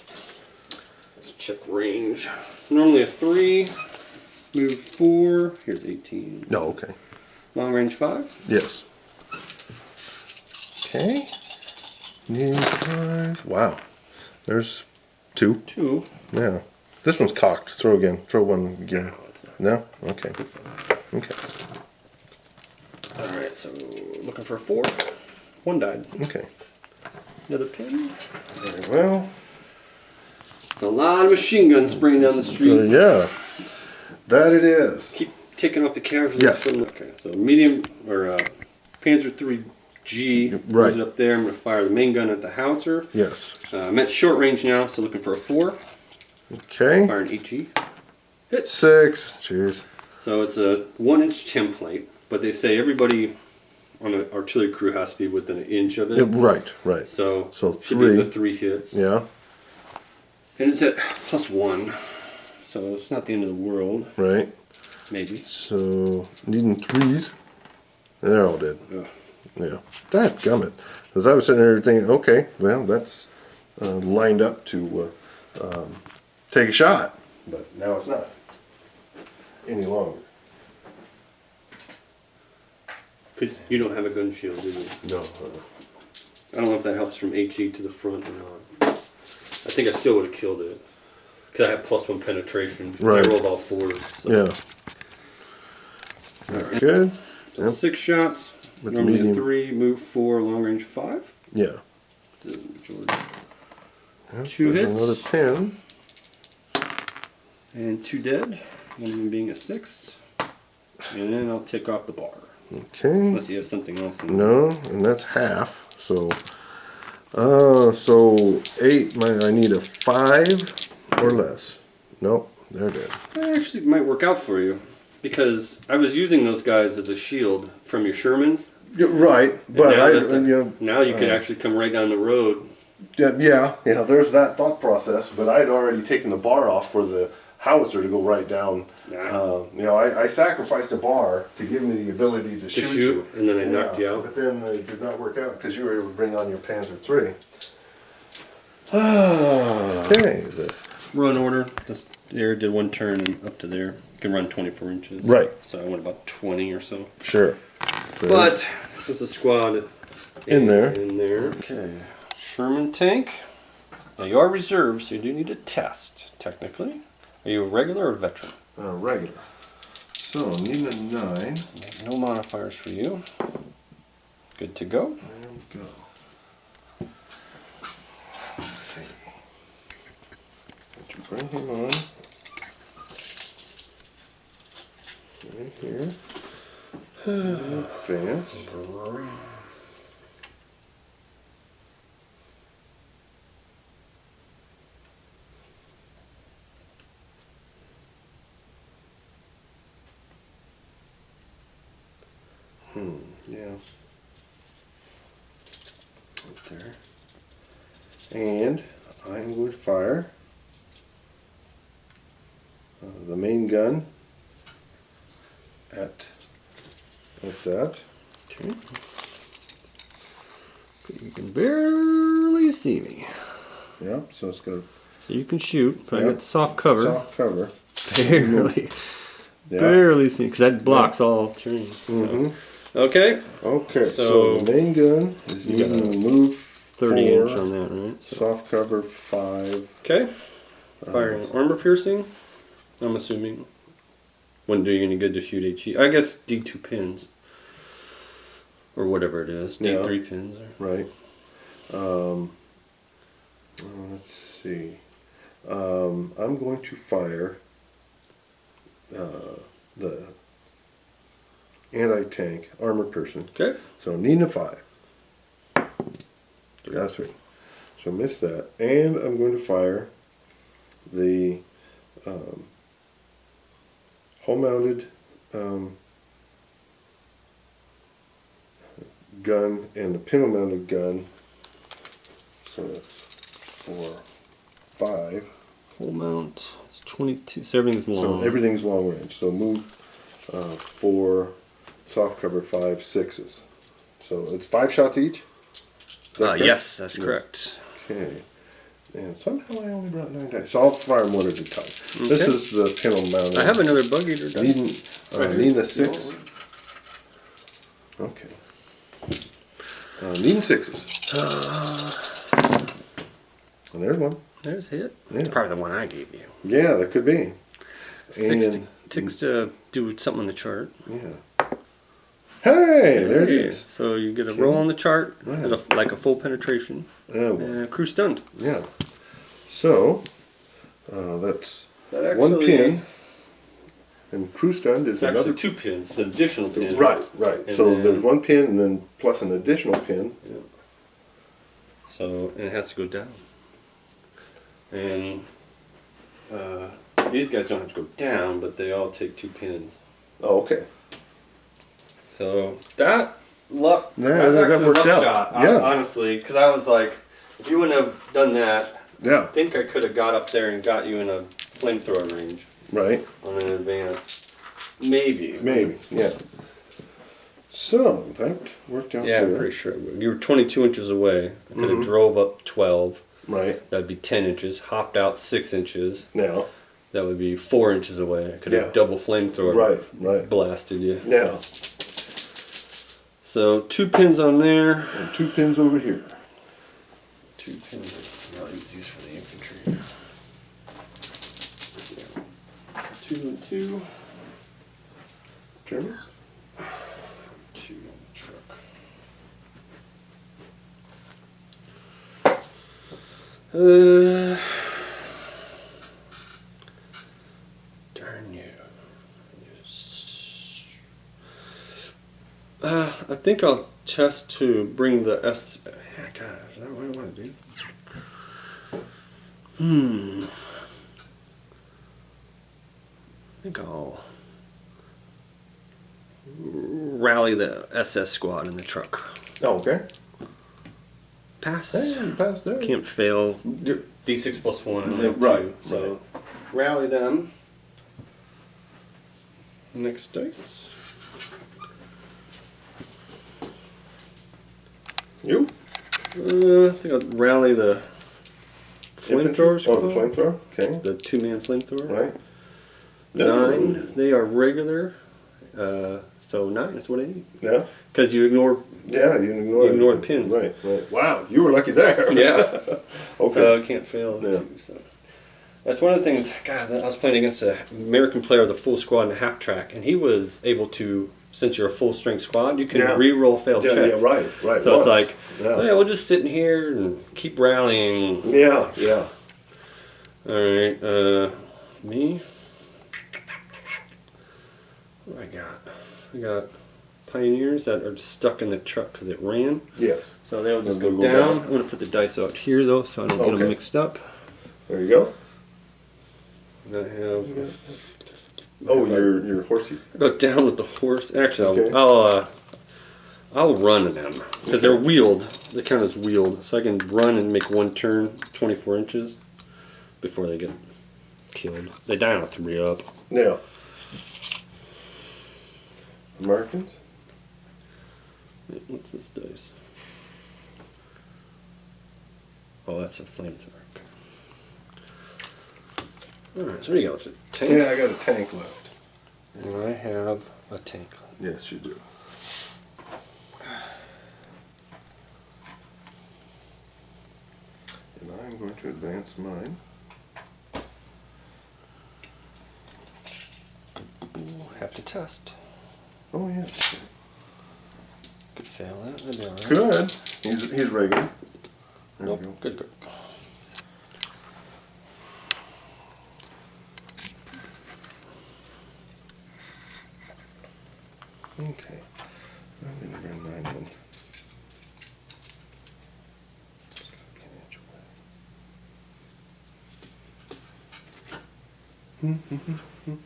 Let's check range. Normally a 3, move 4, here's 18. No. Okay. Long range 5. Yes. Okay. Need 5. Wow. There's 2. 2. Yeah. This one's cocked. Throw again. Throw one again. No, it's not. No? Okay. It's not. Okay. Alright, so looking for a 4. 1 died. Okay. Another pin. Very well. It's a lot of machine guns spraying down the street. Yeah. That it is. Keep taking off the casualties Yes. from the. Okay, so medium or Panzer 3G Right. goes up there. I'm going to fire the main gun at the howitzer. Yes. I'm at short range now, so looking for a 4. Okay. Fire an HE. Hit. 6. Jeez. So it's a 1-inch template, but they say everybody on an artillery crew has to be within an inch of it. Yeah, right. Right. So should 3. be the 3 hits. Yeah. And it's at +1, so it's not the end of the world. Right. Maybe. So needing 3s. And they're all dead. Ugh. Yeah. That gummit. Because I was sitting there thinking, okay, well, that's lined up to take a shot. But now it's not any longer. You don't have a gun shield, do you? No. I don't know if that helps from HE to the front or not. I think I still would have killed it. Because I have +1 penetration. Right. I rolled all 4s. So. Yeah. That's good. So Yep. 6 shots. With Normally medium. a 3, move 4, long range 5. Yeah. The majority. Yep, 2 there's hits. another pin. And 2 dead. One of them being a 6. And then I'll take off the bar. Okay. Unless you have something else in there. No, and that's half. So, so 8. I need a 5 or less. Nope, they're dead. That actually might work out for you. Because I was using those guys as a shield from your Shermans. Yeah, right, but now you could actually come right down the road. Yeah. There's that thought process. But I'd already taken the bar off for the howitzer to go right down. I sacrificed a bar to give me the ability to shoot you, and then I knocked you out. But then it did not work out because you were able to bring on your Panzer III. Okay. Run order. This there did 1 turn and up to there. You can run 24 inches. Right. So I went about 20 or so. Sure. But there's a squad in there. Okay. Sherman tank. Now you are reserved, so you do need a test, technically. Are you a regular or a veteran? Regular. So, need a 9. No modifiers for you. Good to go. And go. Let's see. Let's bring him on. Right here. Advance. Yeah. Right there. And I'm going to fire the main gun at that. Okay. You can barely see me. Yep, so it's got So you can shoot, but I Yep. got soft cover. soft cover. Barely. Yeah. Barely see, because that blocks all terrain. Mm-hmm. So. Okay. Okay, So so the main gun is you got needing to move 30 4, inch on that, right? So. soft cover 5. Okay. Firing armor piercing, I'm assuming. Wouldn't do you any good to shoot HE. I guess D2 pins. Or whatever it is. D3 pins. Or... Right. Let's see. I'm going to fire the anti-tank armor piercing. Okay. So needing a 5. Got a 3. So miss that. And I'm going to fire the hull-mounted gun and the pintle-mounted gun. So that's 4, 5. Full mount. It's 22. So everything's long. So everything's long range. So move 4, soft cover 5, 6s. So it's 5 shots each? Is that correct? Yes, that's correct. Okay. And somehow I only brought 9 dice. So I'll fire them one at a time. Okay. This is the pintle mounted. I have another bug eater. Needing a 6. Okay. Needing 6s. And there's one. There's hit. Yeah. It's probably the one I gave you. Yeah, that could be. 6 And, to do something on the chart. yeah. Hey, there it is. So you get a roll on the chart, Yeah. like a full penetration, and crew stunned. Yeah. So, that's That 1 pin. And crew stunned is It's actually another 2 pins, it's an additional pin. Right. And So then- there's 1 pin and then plus an additional pin. Yeah. So, and it has to go down. And these guys don't have to go down, but they all take 2 pins. Oh, okay. So that luck, Yeah, that's that actually a worked luck out. shot, Yeah. honestly, because I was like, if you wouldn't have done that, Yeah. I think I could have got up there and got you in a flamethrower range Right. on an advance. Maybe. Yeah. So that worked out Yeah, I'm good. pretty sure. You were 22 inches away. I could have drove up 12. Right. That'd be 10 inches. Hopped out 6 inches. Now. That would be 4 inches away. I could have Yeah. double flamethrower Right. blasted you. Now. So 2 pins on there. And 2 pins over here. 2 pins. I'll use these for the infantry. 2 and 2. German. 2 on the truck. Darn you. I think I'll test to bring the S. God, is that what I want to do? I think I'll rally the SS squad in the truck. Oh, okay. Pass. Hey, you passed there. Can't fail. D6 plus 1. Yeah, right, So rally them. Next dice. You? I think I'll rally the flamethrower squad. Oh, the flamethrower? Okay. The 2-man flamethrower. Right. 9. They are regular. So 9 is what I need. Yeah. Because you ignore. Yeah, you ignore the pins. Right, right. Wow, you were lucky there. Yeah. Okay. So I can't fail. Yeah. Too, so. That's one of the things. God, I was playing against an American player of the full squad and a half track, and he was able to. Since you're a full strength squad, you can re-roll failed checks. Yeah, right. So it's like, yeah, we'll just sit in here and keep rallying. Yeah, yeah. All right, me. What do I got? I got pioneers that are stuck in the truck because it ran. Yes. So they'll just go down. I'm going to put the dice out here though, so I don't get them mixed up. There you go. And I have. Oh, your horses. Go down with the horse. Actually, I'll run them because they're wheeled. They count as wheeled, so I can run and make one turn, 24 inches, before they get killed. They die on a 3-up. Yeah. Americans. What's this dice? Oh, that's a flamethrower. All right, so what do you got? What's it? Tank? Yeah, I got a tank left. And I have a tank. Yes, you do. And I'm going to advance mine. We'll have to test. Oh yeah. Could fail that. That'd be all right. Good. He's regular. There Nope. we go. Good. Okay. I'm going to bring mine in. Just gotta get an inch away.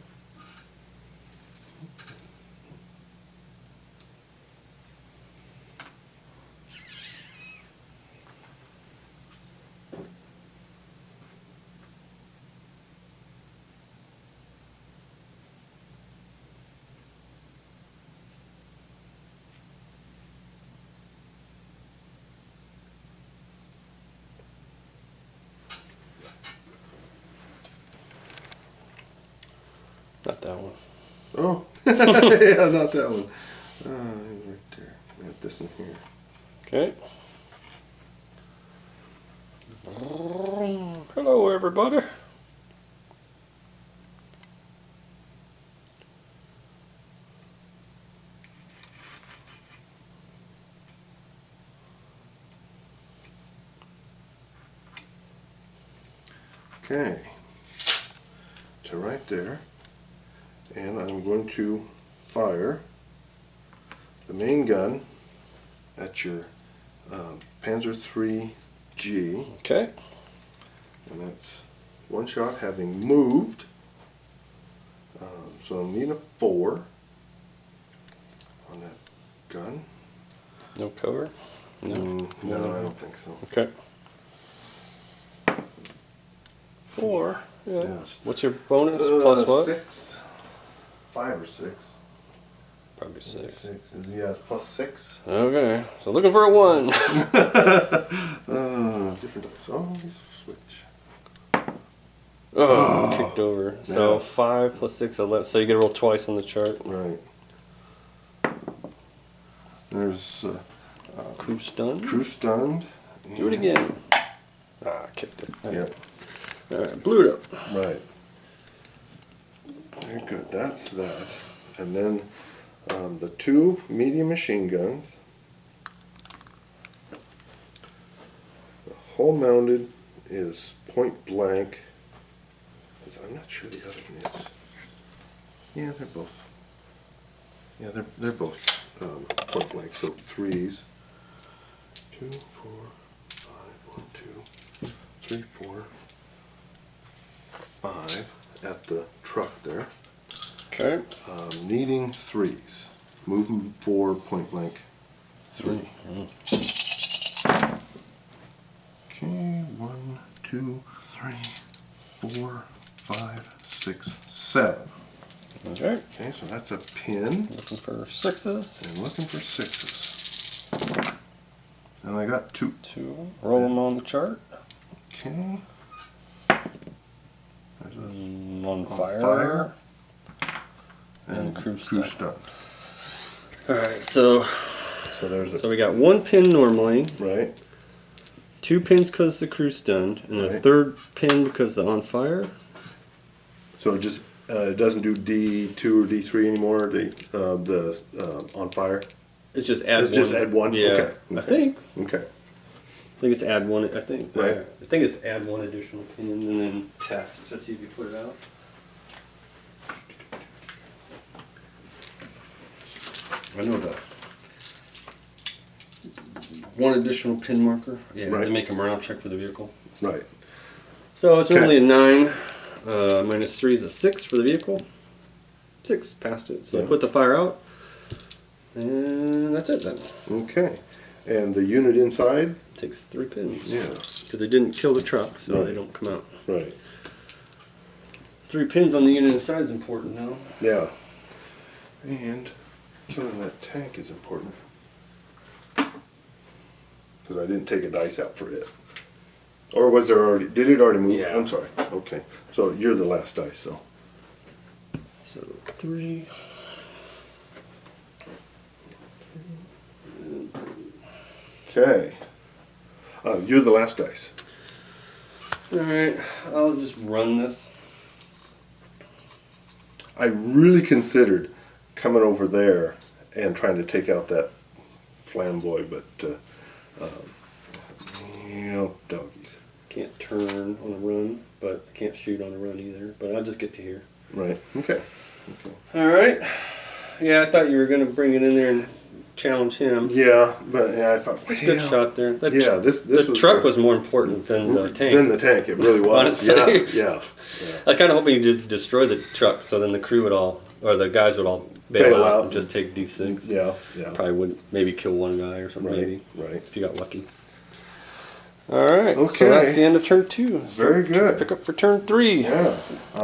Not that one. Oh, yeah, not that one. Right there. Got this in here. Okay. Hello, everybody. Okay. So right there. And I'm going to fire the main gun at your Panzer III-G. Okay. And that's one shot having moved. So I'm needing a 4 on that gun. No cover? No. No, I don't think so. Okay. 4. Yeah. Yes. What's your bonus? Plus what? 6. 5 or 6. Probably 6. Yeah, it's plus 6. Okay. So looking for a 1. Different dice. Oh, these switch. Oh, kicked over. So Yeah. 5 plus 6, 11. So you get to roll twice on the chart. Right. There's Crew stunned. crew stunned. Do it again. Ah, kicked it. Yep. Alright, blew it up. Right. Very good. That's that. And then the 2 medium machine guns. The hull mounted is point blank. 'Cause I'm not sure the other one is. Yeah, they're both. Yeah, they're both point blank. So 3s. 2, 4, 5, 1, 2, 3, 4, 5 at the truck there. Okay. Needing 3s. Moving forward, point blank 3. Okay, 1, 2, 3, 4, 5, 6, 7. Okay. Okay, so that's a pin. Looking for 6s. And looking for 6s. And I got 2. 2. Roll them on the chart. Okay. On fire. Fire. And crew stunt. stunt. Alright, so there's a we got 1 pin normally, right. 2 pins because the crew stunned, and a Right. 3rd pin because the on fire. So it just it doesn't do D2 or D3 anymore. The on fire. It's just add It's one. just add 1. Yeah, Okay. I think. Okay. I think it's add 1. I think. Right. I think it's add 1 additional pin and then test to see if you put it out. I know that. 1 additional pin marker. Yeah. Right. To make a morale check for the vehicle. Right. So it's Okay. normally a 9. Minus 3 is a 6 for the vehicle. 6 passed it. So I Yeah. put the fire out. And that's it then. Okay. And the unit inside? Takes 3 pins. Yeah. Because they didn't kill the truck, so Right. they don't come out. Right. 3 pins on the unit inside is important now. Yeah. And killing that tank is important. Because I didn't take a dice out for it. Or was there already, did it already move? Yeah. I'm sorry. Okay. So you're the last dice, so. So 3. Okay. You're the last dice. Alright, I'll just run this. I really considered coming over there and trying to take out that flamboy, but, doggies. Can't turn on a run, but I can't shoot on a run either. But I'll just get to here. Right. Okay. Alright. Yeah, I thought you were going to bring it in there and challenge him. Yeah, but yeah, I thought, It's a good shot there. That Yeah, this the was truck was more important than the tank. Than the tank, it really was. Honestly. Yeah. I was kind of hoping you'd destroy the truck, so then the crew would all, or the guys would all bail out and just take D6. Yeah. Probably would maybe kill 1 guy or something, maybe, Right. if you got lucky. Alright, Okay. so that's the end of turn 2. Very good. Pick up for turn 3. Yeah.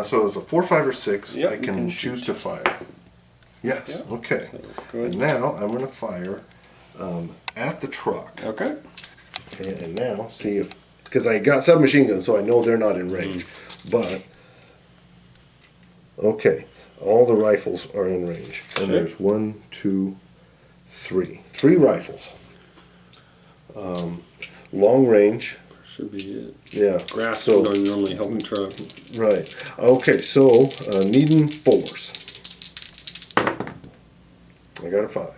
So it was a 4, 5, or 6. Yep, I you can can choose to fire. Yes. Yep. Okay. So, go And ahead. now I'm going to fire at the truck. Okay. Okay, and now see if, because I got submachine guns, so I know they're not in range. But okay, all the rifles are in range, and Okay. there's 1, 2, 3. 3 rifles. Long range. Should be it. Yeah. Grass So would normally help a truck. right. Okay, so needing 4s. I got a 5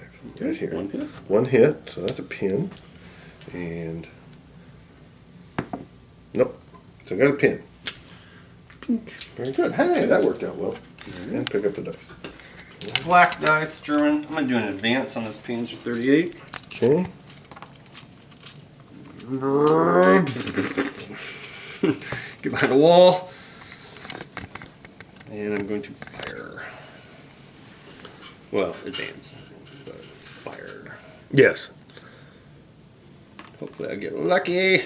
right here. 1 hit. 1 hit, so that's a pin. And nope. So I got a pin. Pink. Very good. Hey, that worked out well. And pick up the dice. Black dice, German. I'm going to do an advance on this Panzer 38. Okay. Get behind the wall. And I'm going to fire. Well, advance. But fired. Yes. Hopefully I get lucky.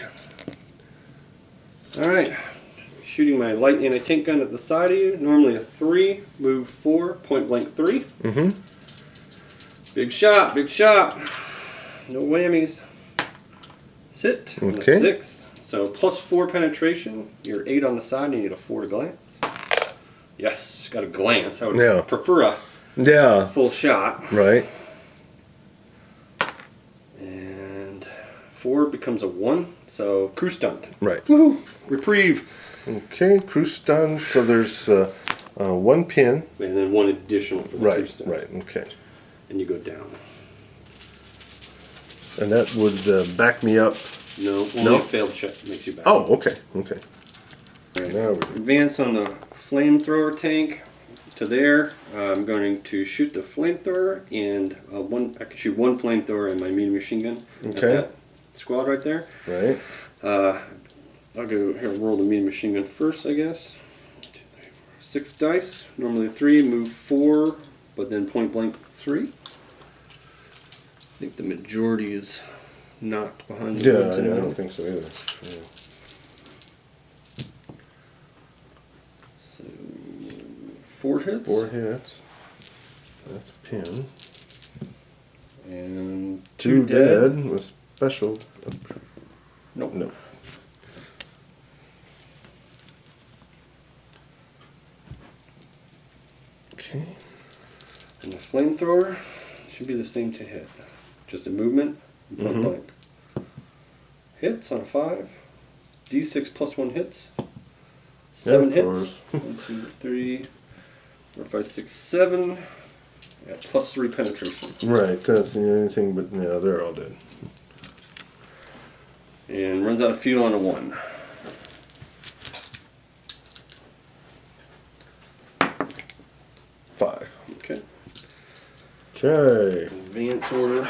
Alright. Shooting my light anti-tank gun at the side of you. Normally a 3. Move 4. Point blank 3. Mm-hmm. Big shot. Big shot. No whammies. Sit. And a Okay. 6. So plus 4 penetration. You're 8 on the side and you need a 4 to glance. Yes. Got a glance. I would Yeah. prefer a Yeah. full shot. Right. And 4 becomes a 1. So crew stunt. Right. Woohoo! Reprieve. Okay, crew stun. So there's 1 pin. And then 1 additional for the crew Right. stunt. Right. Okay. And you go down. And that would back me up No, only No? a failed shot makes you back. Oh, okay, okay. Now we Advance on the flamethrower tank to there. I'm going to shoot the flamethrower, and I can shoot one flamethrower and my medium machine gun at Okay. that squad right there. right. I'll go here, roll the medium machine gun first, I guess. 1, 2, 3, 4, 6 dice. Normally 3, move 4, but then point blank 3. I think the majority is knocked behind the Yeah, woods I anyway. don't think so either. Yeah. So 4 hits. 4 hits. That's a pin. And 2 dead with special. Nope. No. Okay. And the flamethrower should be the same to hit. Just a movement, point blank. Hits on a 5. D6 plus 1 hits. 7 of hits. course. 1, 2, 3, 4, 5, 6, 7. Yeah, plus 3 penetration. Right, that's anything but, yeah, they're all dead. And runs out of fuel on a 1. Five. Okay. Okay. Advance order.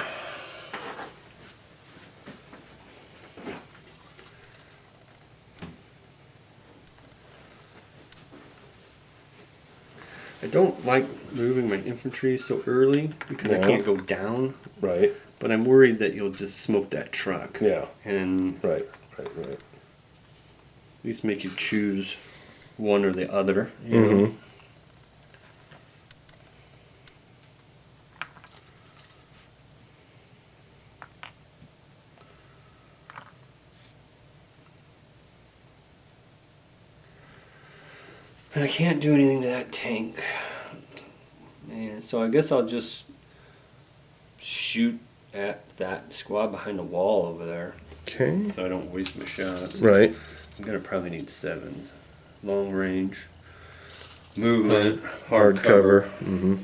I don't like moving my infantry so early because I No. can't go down, Right. but I'm worried that you'll just smoke that truck. Yeah. And Right. Right. at least make you choose one or the other. You know? And I can't do anything to that tank. And so I guess I'll just shoot at that squad behind the wall over there Okay. so I don't waste my shots. Right. I'm gonna probably need 7s. Long range, movement, hard cover. Mm-hmm.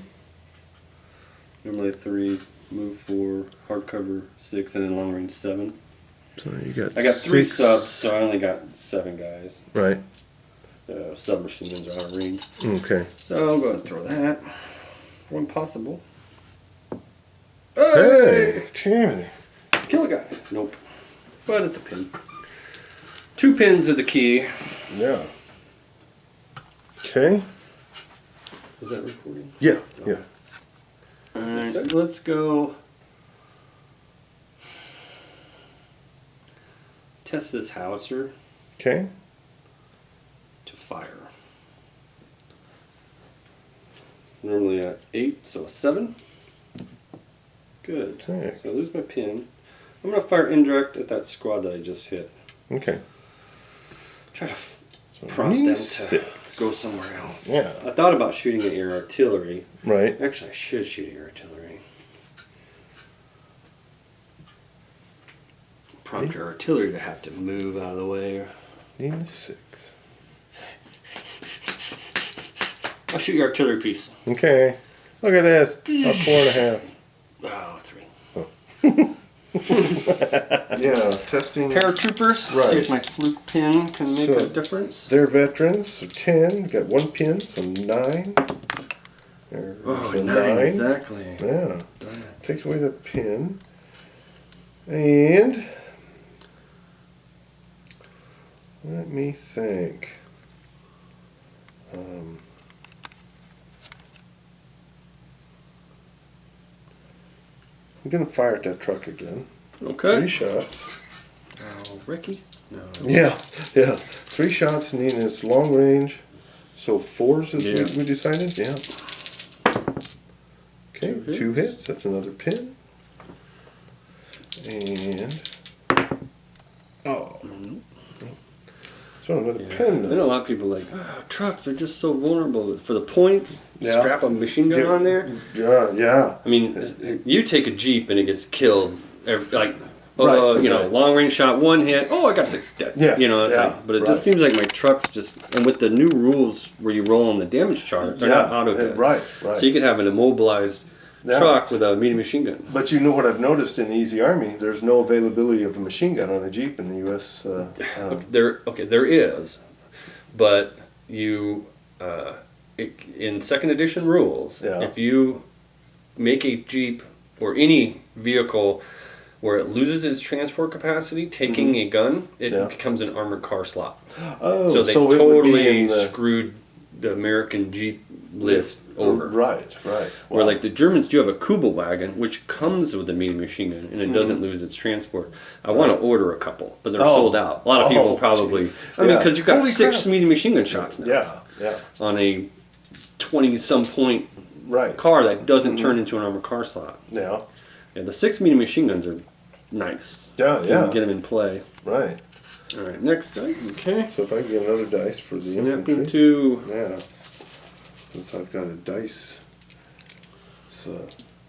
Normally 3, move 4, hard cover 6, and then long range 7. So you got. I got 3 6. subs, so I only got 7 guys. Right. Submachine guns are out of range. Okay. So I'll go ahead and throw that. When possible. Hey, Timothy. Kill a guy. Nope. But it's a pin. 2 pins are the key. Yeah. Okay. Is that recording? Yeah. Yeah. Alright, let's go test this howitzer Okay. to fire. Normally at 8, so a 7. Good. Six. So I lose my pin. I'm going to fire indirect at that squad that I just hit. Okay. Try to So prompt them to 6. go somewhere else. Yeah. I thought about shooting at your artillery. Right. Actually, I should shoot at your artillery. Prompt your artillery to have to move out of the way. Need a 6. I'll shoot your artillery piece. Okay. Look at this. A 4.5. Oh, 3. Yeah. Testing. Paratroopers. Right. See if my fluke pin can make So- a difference. They're veterans. So 10. Got 1 pin. So 9. There's a 9. Exactly. Yeah. Takes away the pin. And let me think. I'm gonna fire at that truck again. Okay. 3 shots. Oh, Ricky? No. Yeah, yeah. 3 shots, and then it's long range. So 4s is Yeah. we decided. Yeah. Okay, 2 2 hits. hits. That's another pin. And so another pin. I know a lot of people are like, oh, trucks are just so vulnerable for the points. Yeah. Strap a machine gun Yeah. on there. Yeah, yeah. I mean, you take a Jeep and it gets killed. Like, Right, you know, right. long range shot, 1 hit. Oh, I got 6 dead. Yeah, You know, it's yeah, like, but it right. just seems like my trucks just, and with the new rules where you roll on the damage chart, they're not auto hit. Right, right. So you could have an immobilized Yeah. truck with a medium machine gun. But you know what I've noticed in the Easy Army? There's no availability of a machine gun on a Jeep in the U.S. There is, but you in second edition rules, Yeah. if you make a Jeep or any vehicle where it loses its transport capacity, taking a gun, it becomes an armored car slot. Oh, so they it would be totally in the, screwed the American Jeep list over. Right. Where like the Germans do have a Kubelwagen, which comes with a medium machine gun, and it doesn't lose its transport. I want to order a couple, but they're sold out. A lot of people probably. Geez. I mean, because you've got Holy 6 crap. medium machine gun shots now. Yeah. On a 20-some point Right. car that doesn't turn into an armored car slot. Yeah. Yeah, the 6 medium machine guns are nice. Yeah. You can get them in play. Right. All right, next dice. Okay. So if I get another dice for the Snap infantry. into. Yeah. Since I've got a dice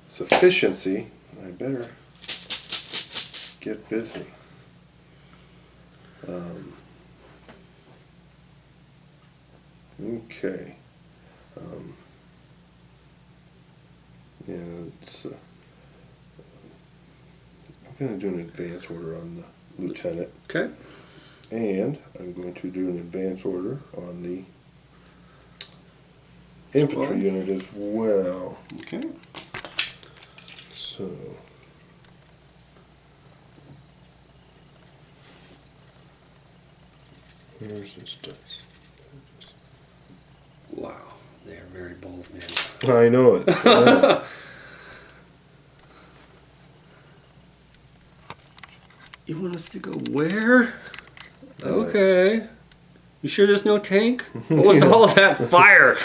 sufficiency, I better get busy. Okay. Yeah, it's. I'm going to do an advance order on the lieutenant. Okay. And I'm going to do an advance order on the infantry unit as well. Okay. So. Where's this dice? Wow, they are very bold, man. I know it. Yeah. You want us to go where? Okay. You sure there's no tank? What was all that fire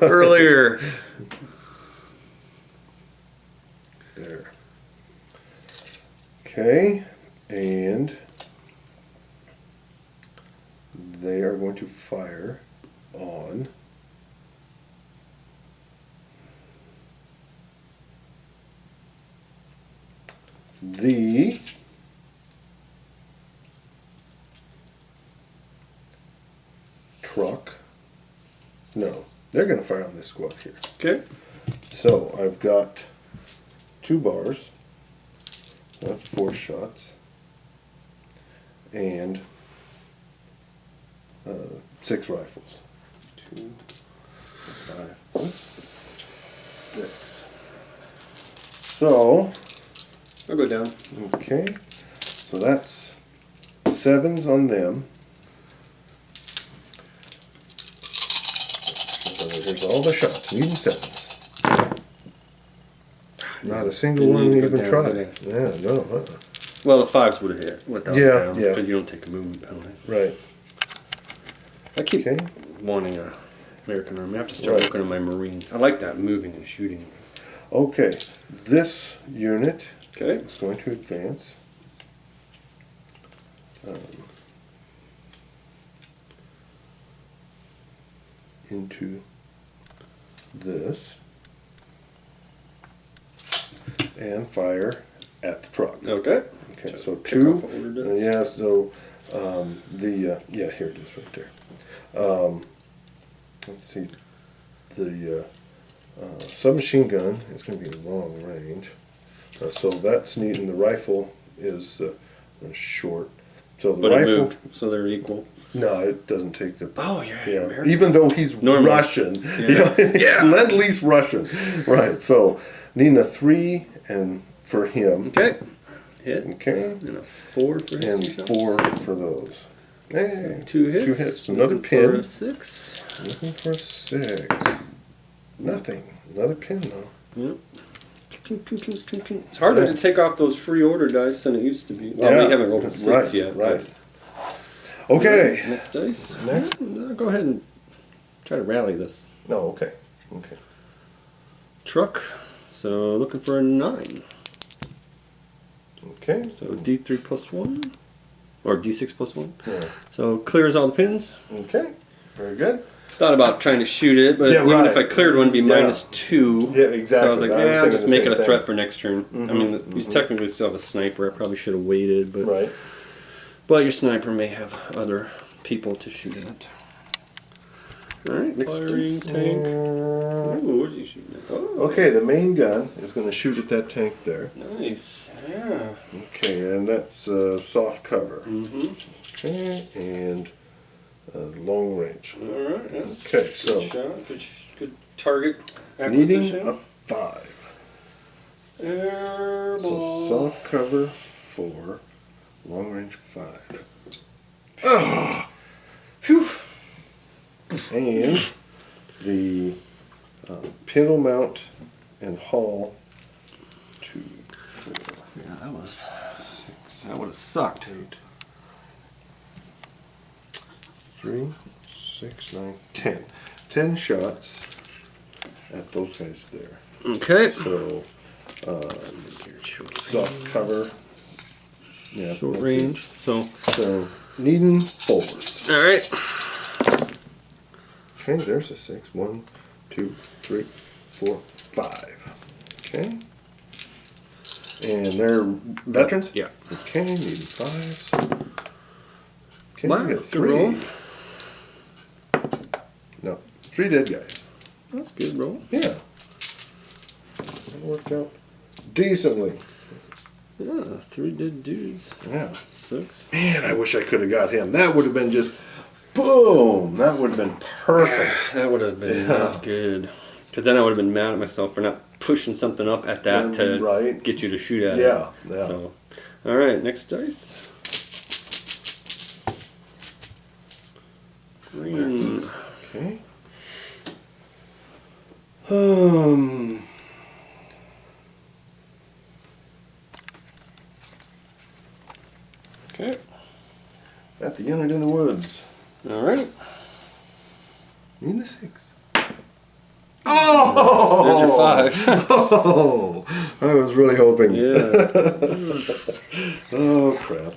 earlier? There. Okay, and they are going to fire on the truck. No, they're going to fire on this squad here. Okay. So I've got 2 bars. That's 4 shots. And 6 rifles. 2, 5, 6. So, I'll go down. okay. So that's 7s on them. So here's all the shots, even 7s. Not a single one Didn't even go down, tried. did Yeah, no. Well, the 5s would have hit without Yeah, down, yeah. because you don't take a movement penalty. Right. I keep Okay. wanting a American Army. I have to start looking at my Marines. I like that moving and shooting. Okay. This unit Okay. is going to advance. Into this and fire at the truck. Okay. Okay, Just so pick 2. off what we're doing. Yeah, so yeah, here it is right there. Let's see. The submachine gun is going to be long range. So that's neat, and the rifle is short. So the But it rifle. moved, so they're equal. No, it doesn't take the. Oh, yeah. Yeah, American. even though he's Normally. Russian, Yeah. Yeah. Lend-Lease Russian, right? So needing a 3 and for him, Okay. Hit. okay, And a 4 for his and 2 shots. 4 for those. Hey, 2 hits. 2 hits. Another Looking pin. For a 6. Looking for 6. Nothing. Another pin though. Yep. It's harder to take off those free order dice than it used to be. Well, Yeah. we haven't rolled a 6 Right, yet. right. but- Okay. Next dice. Next. Go ahead and try to rally this No. Okay. Okay. truck. So looking for a 9. Okay. So D3 plus 1. Or D6 plus 1. Yeah. So clears all the pins. Okay. Very good. Thought about trying to shoot it, but Yeah, even if I right. cleared one, it'd be Yeah. -2. Yeah, exactly. So I was like, I was I'll thinking just the make same it a thing. threat for next turn. I mean, you technically still have a sniper. I probably should have waited, but Right. but your sniper may have other people to shoot at. All right, next firing tank. Ooh, where's he shooting at? Oh. Okay, the main gun is going to shoot at that tank there. Nice. Yeah. Okay, and that's soft cover. Mm-hmm. Okay, and long range. All right. Yeah. Okay, Good so shot. Good target needing acquisition. a 5. Air So ball. soft cover 4, long range 5. Ah, phew. And the pintle mount and haul 2, 4, Yeah, that was. 6, That would have sucked. 8, 3, 6, 9, 10. 10 shots at those guys there. Okay. So soft cover. Yeah, Short that's range. it. So. Needing 4s. All right. Okay, there's a 6. 1, 2, 3, 4, 5. Okay. And they're veterans? Yeah. Okay, needing 5s. Okay, Wow, we got good roll. 3. No, 3 dead guys. That's good, bro. Yeah. That worked out decently. Yeah, 3 dead dudes. Yeah. 6. Man, I wish I could have got him. That would have been just boom. That would have been perfect. That would have been not good. Because then I would have been mad at myself for not pushing something up at that to Right. get you to shoot at it. Yeah, yeah. So, all right, next dice. Green. Okay. Okay. At the unit in the woods. All right. Need a 6. Oh! There's your 5. Oh! I was really hoping. Yeah. Oh, crap.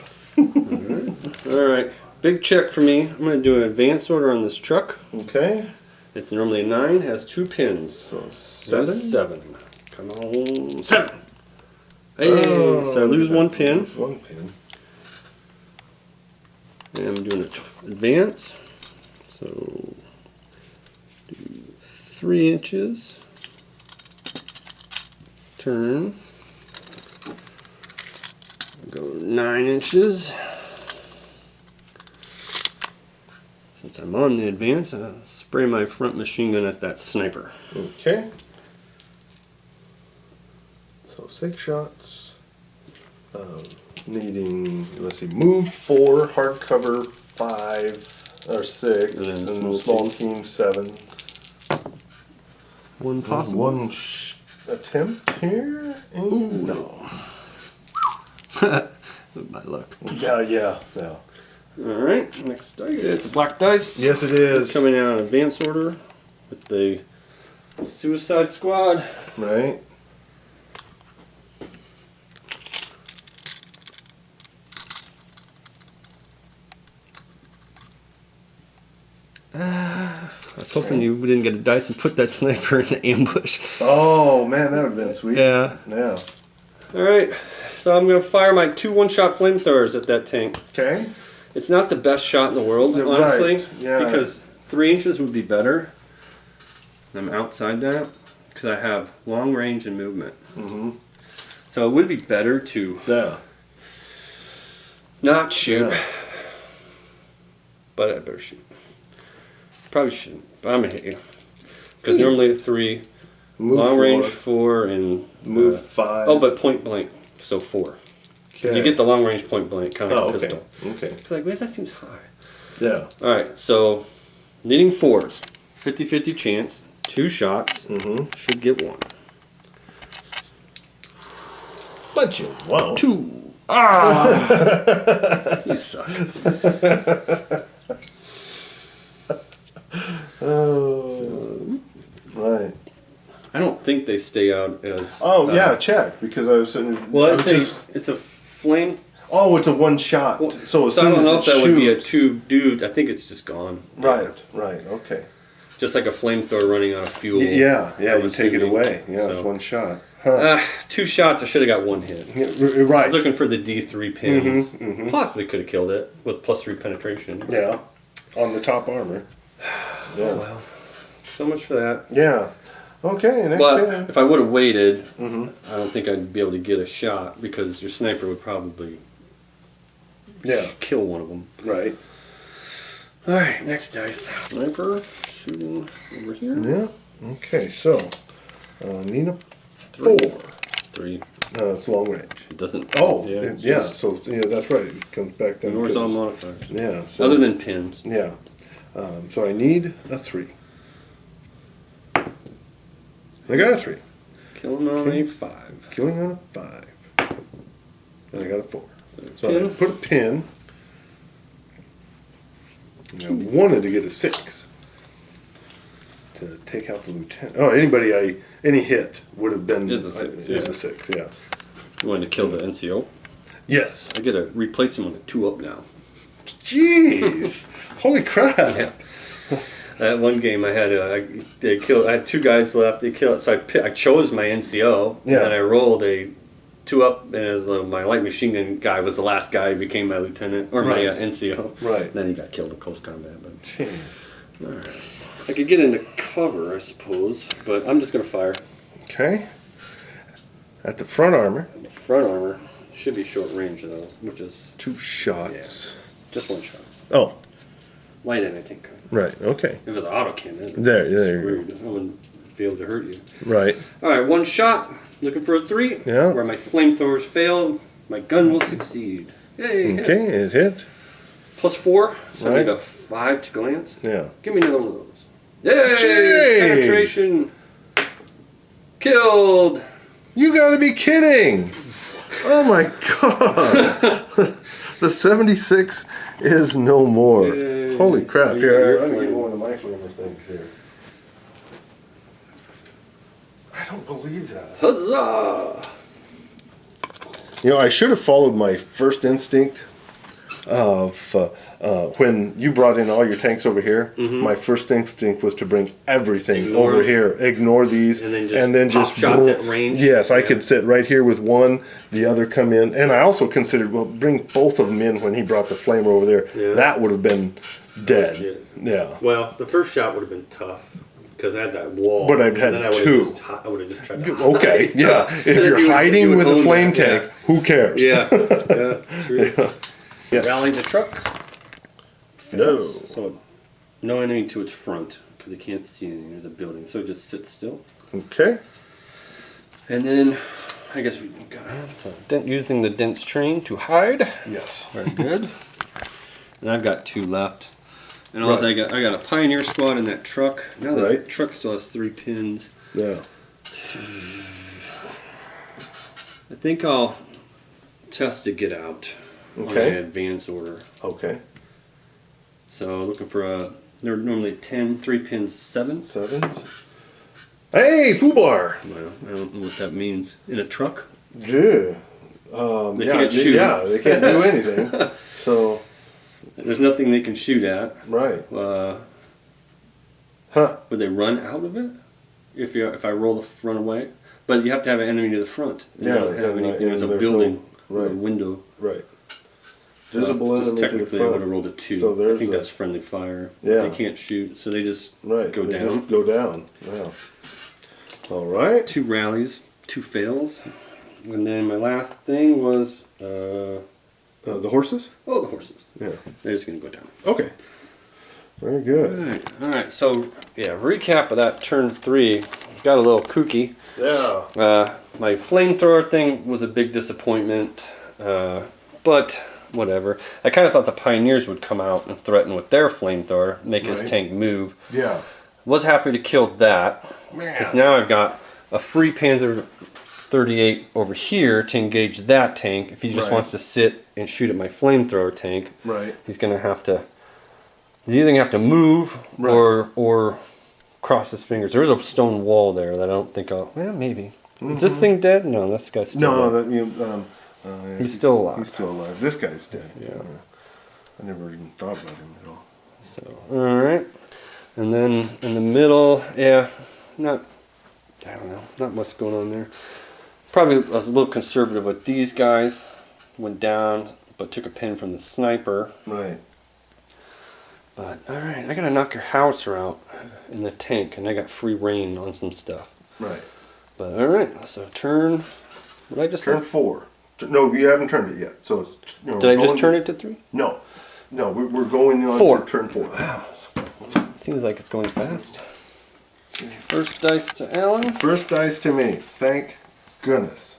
All right. Big check for me. I'm going to do an advance order on this truck. Okay. It's normally a 9, has 2 pins. So 7. That's 7. Come on. 7. Hey, Oh, so I lose 1 pin. Lose 1 pin. And I'm doing an advance. So, do 3 inches. Turn. Go 9 inches. Since I'm on the advance, I'll spray my front machine gun at that sniper. Okay. So 6 shots. Needing, let's see, move 4, hardcover 5 or 6, And then and small small team 7s. One possible. One attempt here. And no. My luck. Yeah. Alright, next dice. It's a black dice. Yes, it is. Coming out in advance order with the Suicide Squad. Right. I was hoping you didn't get a dice and put that sniper in the ambush. Oh man, that would have been sweet. Yeah. Yeah. Alright, so I'm going to fire my 2 one-shot flamethrowers at that tank. Okay. It's not the best shot in the world, Yeah, honestly. right. Yeah. Because 3 inches would be better. I'm outside that because I have long range and movement. Mm-hmm. So it would be better to Yeah. not shoot. Yeah. But I better shoot. Probably shouldn't, but I'm going to hit you. Because normally 3, Move long 4, range 4, and move 5. oh, but point blank, so 4. okay. You get the long range point blank, kind of like a okay. pistol. Okay. It's like, wait, that seems high. Yeah. Alright, so needing 4s. 50-50 chance. 2 shots. Mm-hmm. Should get 1. But you won't. 2. Ah! You suck. Oh. Right. I don't think they stay out as. Oh yeah, check because I was sitting. Well, I was it's a flame. Oh, it's a one shot. Well, so as I soon don't as know it if that would be a shoots- 2 dudes. I think it's just gone. Right. Okay. Just like a flamethrower running out of fuel. Yeah. I'm You take it assuming. away. Yeah, it's So. one shot. Huh. 2 shots. I should have got 1 hit. Yeah, I right. was looking for the D3 pins. Mhm. Possibly could have killed it with +3 penetration. Yeah. On the top armor. Yeah. Well, so much for that. Yeah. Okay, next But pin. if I would have waited, Mm-hmm. I don't think I'd be able to get a shot because your sniper would probably kill one of them. Right. All right, next dice. Sniper shooting over here. Yeah. Okay, so need a 4. 3. It's long range. It doesn't. Oh, it's yeah. just So that's right. It comes back then. ignores all because modifiers. yeah. So, Other than pins. yeah. So I need a 3. I got a 3. Killing on Okay. a 5. Killing on a 5. And I got a 4. So Pin. I put a pin. And I wanted to get a 6 to take out the lieutenant. Oh, any hit would have been Is a 6, is yeah. a 6. Yeah. You wanted to kill the NCO? Yes. I get to replace him on a 2-up now. Jeez. Holy crap. Yeah. That one game I had, I had 2 guys left. They killed, so I chose my NCO, Yeah. and then I rolled a 2-up, and as my light machine gun guy was the last guy who became my lieutenant or my Right. NCO. Right. Then he got killed in close combat. But Jeez. all right, I could get into cover, I suppose, but I'm just gonna fire. Okay. At the front armor, The front armor should be short range though, which is 2 shots. just 1 shot. Oh, Light anti-tank. right. Okay. If it was an auto cannon, There you screwed. I wouldn't be able to hurt you. Right. All right, 1 shot. Looking for a 3. Yeah. Where my flamethrowers failed, my gun will succeed. Yay! hit. Okay, it hit. +4, so I Right. need a 5 to glance. Yeah. Give me another one of those. Yay! Jeez. Penetration. Killed. You gotta be kidding! Oh my god! The 76 is no more. Yay. Holy crap. You're Here, I'm gonna fine. get one of my flamer things here. I don't believe that. Huzzah! You know, I should have followed my first instinct of when you brought in all your tanks over here. My first instinct was to bring everything Ignore over them. here, ignore these, And then just pop shots at range. Yes, I Yeah. could sit right here with one, the other come in, and I also considered bring both of them in when he brought the flamer over there. Yeah. That would have been dead. Yeah. Well, the first shot would have been tough because I had that wall. But I've had and then I would've 2. I would have just tried to Okay, hide. yeah. And If then you're you would hiding with a own flame that, tank, who cares? Yeah, yeah, true. Yeah. Rally the truck. No. So no enemy to its front because it can't see anything. There's a building, so it just sits still. Okay. And then I guess we got using the dense train to hide. Yes. Very good. And I've got 2 left. And also Right. I got a pioneer squad in that truck. Now the Right. truck still has 3 pins. Yeah. I think I'll test to get out on Okay. my advance order. Okay. So looking for they're normally 10, 3 pins, 7. 7s. Hey, foobar. Well, I don't know what that means. In a truck? Yeah. They yeah, can't shoot. yeah, they can't do anything. So, There's nothing they can shoot at. right. Would they run out of it if I roll the run away? But you have to have an enemy to the front. You Yeah, don't have and anything. There's a there's building no- or a right. window. Right. Visible just enemy to the technically, I would have front. rolled a 2. So I there's think a- that's friendly fire. Yeah. They can't shoot, so they just Right. go they down. just go down. Yeah. All right. 2 rallies, 2 fails. And then my last thing was, The horses? the horses. Yeah. They're just going to go down. Okay. Very good. Alright, so, yeah, recap of that turn 3. Got a little kooky. Yeah. My flamethrower thing was a big disappointment, but whatever. I kind of thought the Pioneers would come out and threaten with their flamethrower, make his Right. tank move. Yeah. Was happy to kill that, because now I've got a free Panzer 38 over here to engage that tank. If he just Right. wants to sit and shoot at my flamethrower tank, Right. he's gonna have to. He's either gonna have to move Right. or cross his fingers. There's a stone wall there that I don't think I'll. Well, maybe. Is this thing dead? No, this guy's still. No, alive. that you. He's still alive. He's still alive. This guy's dead. Yeah. I never even thought about him at all. So all right, and then in the middle, yeah, not. I don't know, not much going on there. Probably I was a little conservative with these guys. Went down, but took a pin from the sniper. Right. But alright, I gotta knock your howitzer out in the tank, and I got free reign on some stuff. Right. But alright, so turn. What did I just Turn say? 4. No, you haven't turned it yet. So it's. You know, Did I just turn to, it to 3? No. No, we're going on 4. to turn 4. Wow. Seems like it's going fast. First dice to Alan. First dice to me. Thank goodness.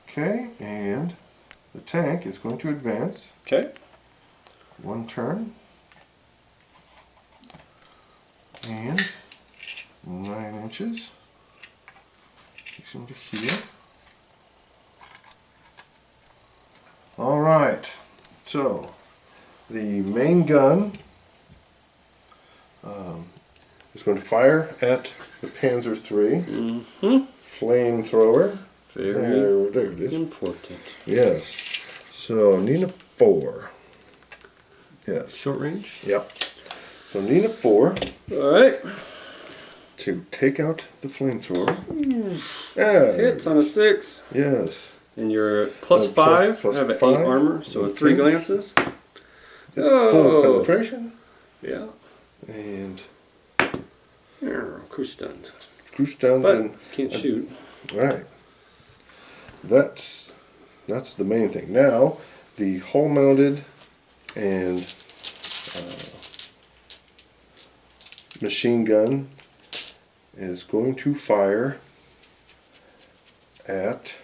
Okay, and the tank is going to advance. Okay. 1 turn. And 9 inches. Takes him to here. Alright, so the main gun is going to fire at the Panzer III. Mm-hmm. Flamethrower. Very There it is. important. Yes. So Nina 4. Yes. Short range? Yep. So Nina 4 Alright. to take out the flamethrower. Yeah. Hits on a 6. Yes. And you're plus No, 5. plus I have an 5. 8 armor, so Okay. 3 glances. Full Oh. penetration. Yeah. And Crew stunned. screw stunned But and can't shoot. right. That's the main thing. Now the hull mounted and machine gun is going to fire at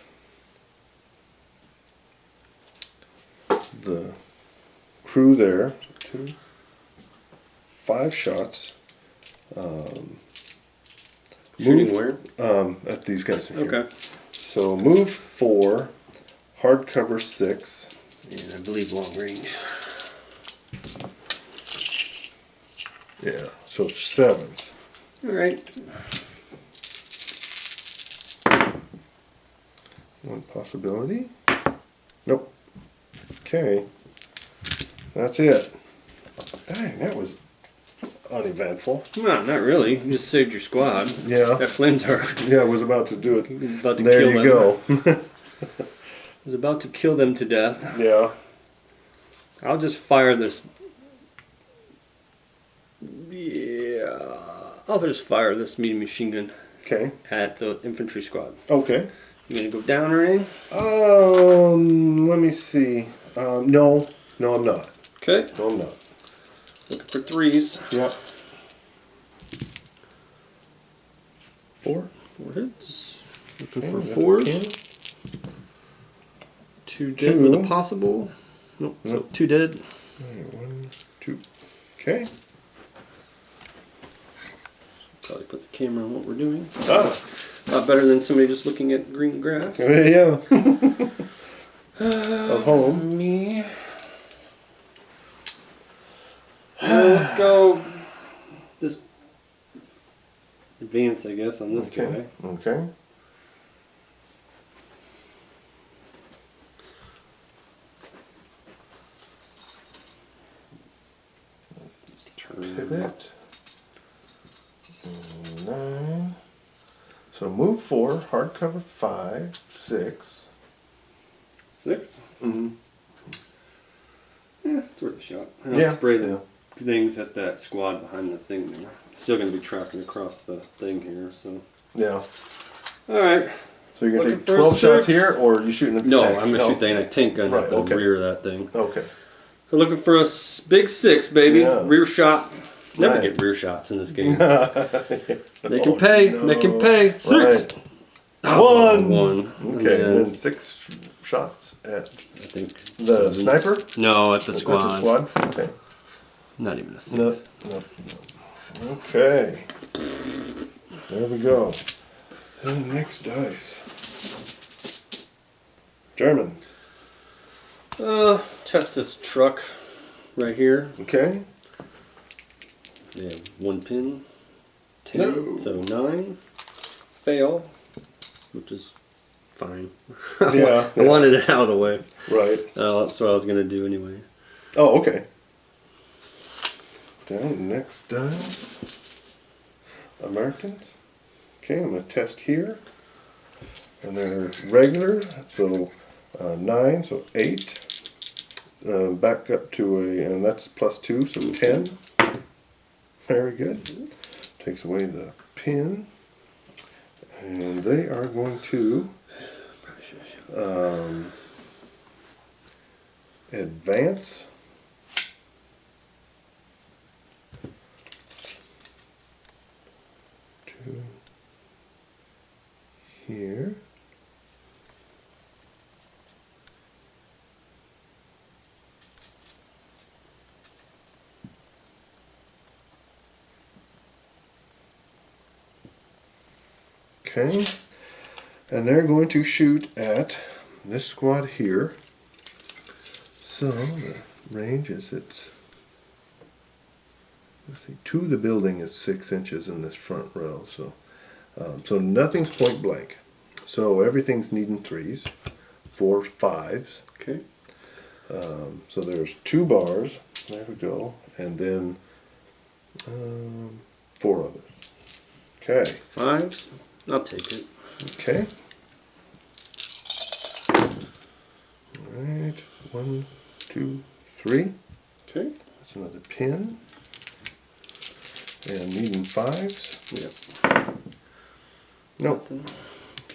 the crew there. 5 shots. Shooting where? At these guys in here. Okay. So move 4, hardcover 6. And I believe long range. Yeah, so 7. Alright. One possibility. Nope. Okay. That's it. Dang, that was uneventful. No, not really. You just saved your squad. Yeah. That flamethrower. Yeah, I was about to do it. Was about to There kill you them. go. Was about to kill them to death. Yeah. I'll just fire this. Yeah. I'll just fire this medium machine gun Okay. at the infantry squad. Okay. You gonna go down or anything? Let me see. No. No, I'm not. Okay. No, I'm not. Looking for 3s. Yep. 4. 4 hits. Looking Okay, for we got 4s. the 2 dead with a 2. possible. Nope. So Nope. 2 dead. Alright, 1, 2. Okay. Probably put the camera on what we're doing. Ah. A lot better than somebody just looking at green grass. Yeah. Of home. Me. Let's go. This advance, I guess, on this Okay. guy. Okay. Let's turn. Pivot. 9. So move 4, hardcover 5, 6. 6. Mm-hmm. Yeah, it's worth a shot. And I'll Yeah. spray the things at that squad behind the thing there. Still going to be tracking across the thing here, so. Yeah. Alright. So you're gonna Looking take for 12 shots 6. here, or are you shooting at the No, tank? I'm going to shoot the anti-tank gun Right, at the okay. rear of that thing. Okay. So looking for a big 6, baby. Yeah. Rear shot. Never Right. get rear shots in this game. They They can pay. They can pay. 6. Right. Oh, 1. 1. Okay, and then 6 shots at I think the 7. sniper? No, at the That's squad. the squad? Okay. Not even a 6. No, no. Okay. There we go. And next dice. Germans. Test this truck right here. Okay. Yeah, 1 pin. 10. No. So 9. Fail. Which is fine. Yeah. I wanted it out of the way. Right. That's what I was going to do anyway. Oh, okay. Down, next dice. Americans. Okay, I'm going to test here. And they're regular, so 9, so 8. back up to and that's +2, so 10. Very good. Takes away the pin. And they are going to advance. To here. Okay, and they're going to shoot at this squad here. So the range is let's see, to the building is 6 inches in this front row. So so nothing's point blank. So everything's needing 3s, 4, 5s. Okay. So there's 2 bars. There we go, and then 4 others. Okay. 5s. I'll take it. Okay. All right. 1, 2, 3. Okay. That's another pin. And needing 5s. Yep. Nope.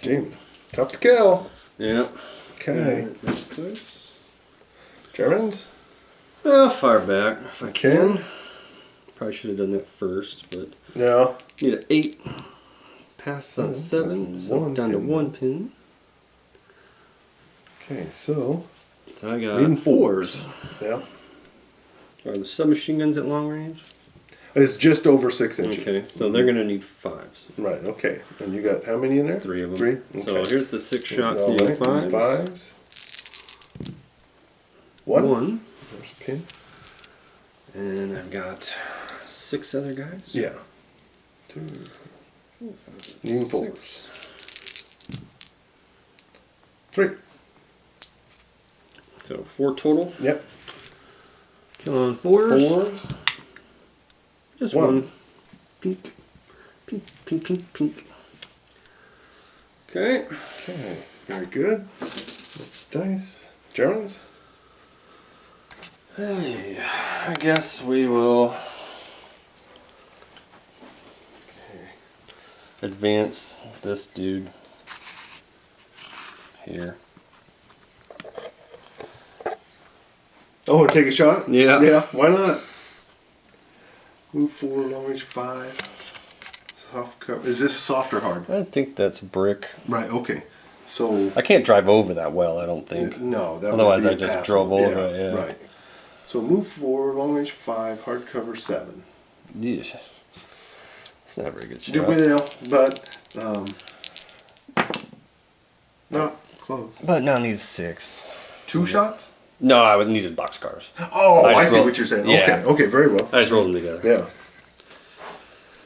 Gee, tough to kill. Yep. Okay. This. Germans. I'll fire back if I Okay. can. Probably should have done that first, but No. need an 8. Pass on 7. that's So one down to pin. 1 pin. Okay, so So I got needing 4s. yeah. Are the submachine guns at long range? It's just over 6 inches. Okay, so they're gonna need 5s. Right, okay. And you got how many in there? 3 of them. 3? So Okay. here's the 6 shots All needing right, 5s. 5s. 1. 1. There's a pin. And I've got 6 other guys. Yeah. 2. Needing 4s. 6. 3. So 4 total. Yep. Kill on 4s. 4s. Just 1. 1. Pink. Pink, pink, pink, pink. Okay. Okay, very good. Let's dice. Germans? Hey, I guess we will advance this dude here. Oh, take a shot? Yeah. Yeah, why not? Move 4, long range 5. Soft cover. Is this soft or hard? I think that's brick. Right, okay. So, I can't drive over that well, I don't think. no, that Otherwise would I be just impassable. drove over it, yeah. Right. So move 4, long range 5, hard cover 7. Yeesh. It's not a very good Yeah, shot. well, but not close. But now I need 6. 2 shots? No, I would needed boxcars. Oh, I I just see rolled- what you're saying. yeah. Okay, okay, very well. I just rolled them together. Yeah.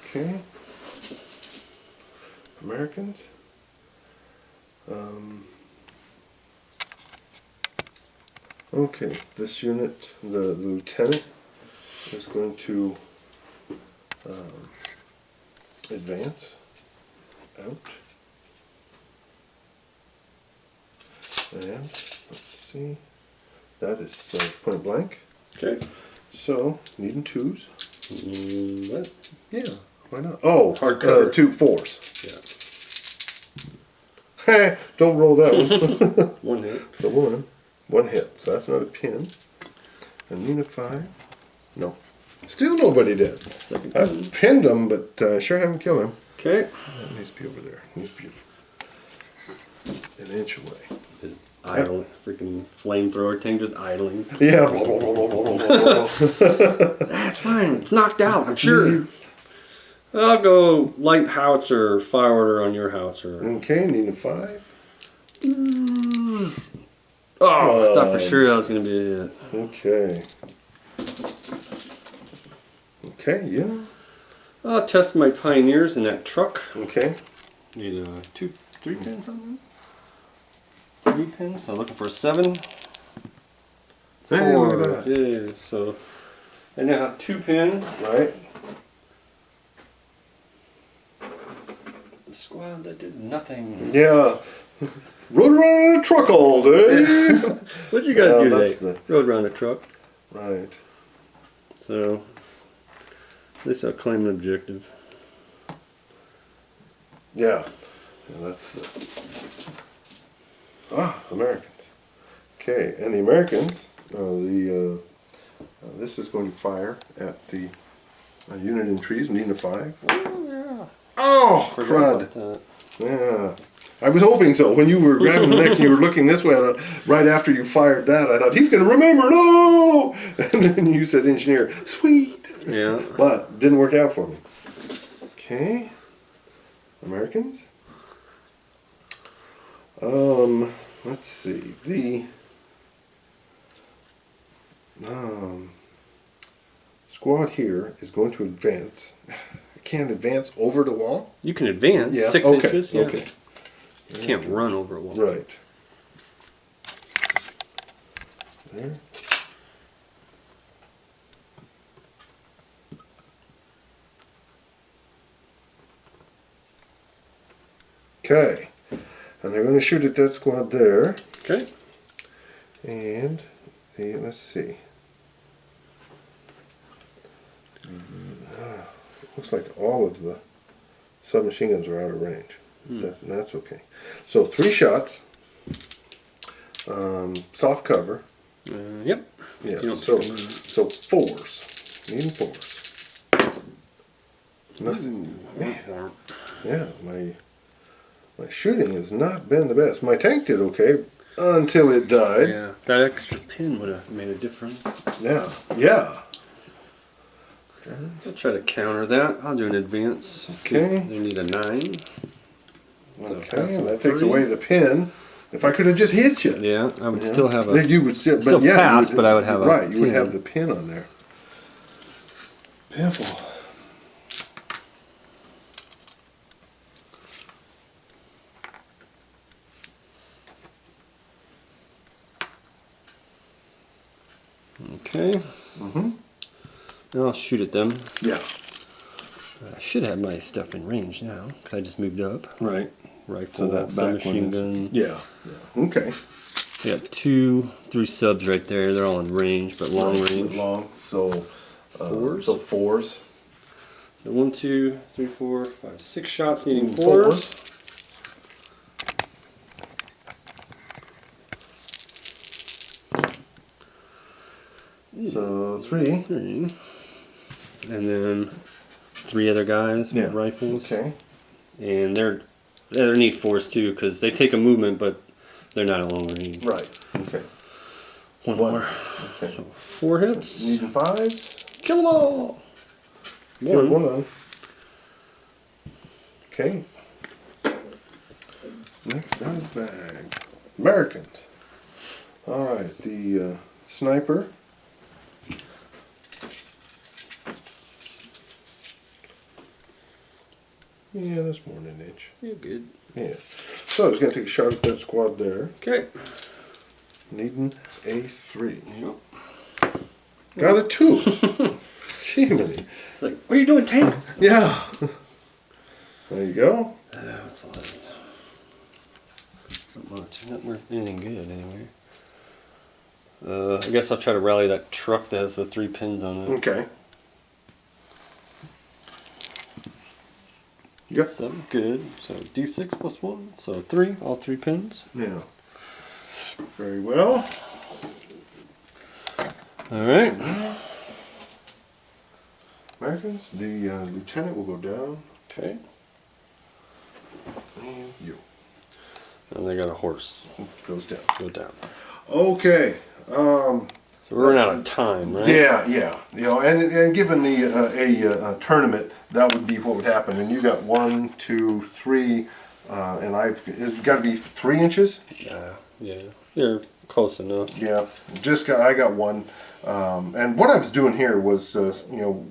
Okay. Americans. Okay, this unit, the lieutenant, is going to advance out. And let's see, that is point blank. Okay. So needing 2s. What? Yeah, why not? Oh, Hard cover. 2 4s. Yeah. Hey, don't roll that one. 1 hit. So one hit. So that's another pin. And need a 5. No, still nobody did. Second I pin. pinned him, but sure haven't killed him. Okay. That needs to be over there. Needs to be an inch away. Just idle. Freaking flamethrower thing just idling. Yeah. That's fine. It's knocked out, I'm sure. I'll go light howitzer, fire order on your howitzer. Okay, need a 5. Oh, I thought for sure that was going to be a hit. Okay. Okay, yeah. I'll test my pioneers in that truck. Okay. Need 3 pins on that? 3 pins, so looking for a 7. Hey, 4. look at that. Yeah, so I now have 2 pins. Right. The squad that did nothing. Yeah. Rode around in a truck all day. What'd you guys do that's today? Rode around a truck. Right. So, at least I'll claim an objective. Yeah. That's Americans. Okay, and the Americans, this is going to fire at the unit in trees, needing a 5. Oh, yeah. Oh, crud. Yeah. I was hoping so. When you were grabbing the next and you were looking this way, I thought, right after you fired that, I thought, he's going to remember, no! And then you said engineer, sweet. Yeah. But didn't work out for me. Okay. Americans. Let's see. The squad here is going to advance. I can't advance over the wall? You can advance 6 okay, inches. Yeah. Okay. You can't run over a wall. Right. There. Okay. And they're going to shoot at that squad there. Okay. And let's see. Looks like all of the submachine guns are out of range. That's okay. So 3 shots. Soft cover. Yep. Yeah. So 4s. Needing 4s. Nothing. Man. Yeah. My shooting has not been the best. My tank did okay until it died. Yeah. That extra pin would have made a difference. Yeah. Yeah. I'll try to counter that. I'll do an advance. Okay. They need a 9. Okay, and that takes away the pin. If I could have just hit you. Yeah, I would still have a. Then you would still, still pass, but I would have a right. You would pin. have the pin on there. Piffle. Okay. Now I'll shoot at them. Yeah. I should have my stuff in range now because I just moved up. Right. Rifle, So that submachine gun. Yeah. Okay. I got 3 subs right there. They're all in range, but long range. Long. So 4s. So 4s. So 1, 2, 3, 4, 5, 6 shots needing 4s. So 3. 3. And then 3 other guys with rifles. Okay. And they need 4s too because they take a movement, but they're not at long range. Right. Okay. One more. Okay. So 4 hits. Needing 5s. Kill them all. Kill one of them. Okay. Next out of the bag. Americans. Alright, the sniper. Yeah, that's more than an inch. You're good. Yeah. So I was going to take a shot at that squad there. Okay. Needing a 3. Yep. Got a 2. Jiminy. Like, what are you doing, tank? Yeah. There you go. That's a lot. Not much. Not worth anything good anyway. I guess I'll try to rally that truck that has the 3 pins on it. Okay. Yep. So good. So D6 plus 1. So 3. All 3 pins. Yeah. Very well. All right. Americans, the lieutenant will go down. Okay. And you. And they got a horse. Goes down. Go down. Okay. So we're running out of time, right? Yeah, yeah. You know, and given the a tournament, that would be what would happen. And you got 1, 2, 3, and it's got to be 3 inches. Yeah. You're close enough. Yeah. I got 1. And what I was doing here was,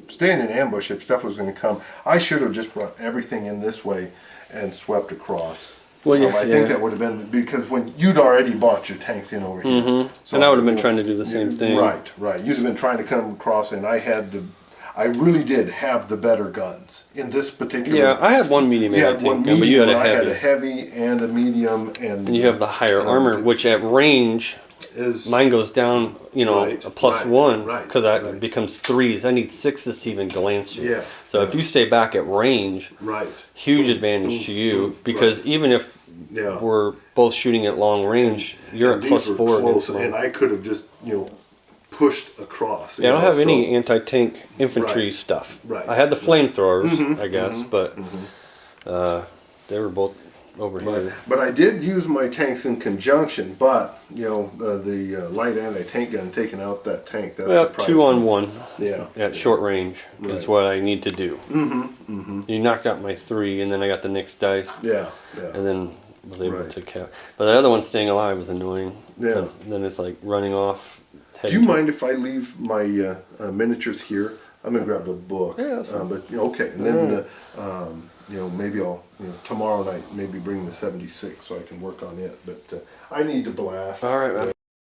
staying in ambush if stuff was going to come. I should have just brought everything in this way and swept across. Well, yeah, I think that would have been because when you'd already bought your tanks in over here, So and I would have been trying to do the same thing. Right. You'd have been trying to come across, and I I really did have the better guns in this particular. Yeah, I had one medium You had anti-tank one gun, but you medium, had a I had heavy. a heavy and a medium, and And you have the higher armor, which at range, is mine goes down, you know, Right, a plus right, one, right, because that right. becomes threes. I need sixes to even glance you. Yeah, So if yeah. you stay back at range, right. huge advantage to you, because even if Yeah. we're both shooting at long range, you're And at plus these were 4 close, against and long. I could have just pushed across. Yeah, I don't know, have so- any anti-tank infantry Right, stuff. right, I had the right. flamethrowers, I guess, but they were both over here. But I did use my tanks in conjunction. But the light anti-tank gun taking out that tank. That Well, surprised 2 on me. 1 Yeah. at short range is Right. what I need to do. You knocked out my 3, and then I got the next dice, Yeah. Yeah. and then was able Right. to cap. But the other one staying alive was annoying. Yeah. 'Cause then it's like running off. Do you mind if I leave my miniatures here? I'm gonna grab the book. Yeah, that's fine. But okay, and then maybe I'll tomorrow night maybe bring the 76 so I can work on it. But I need to blast. All right, man.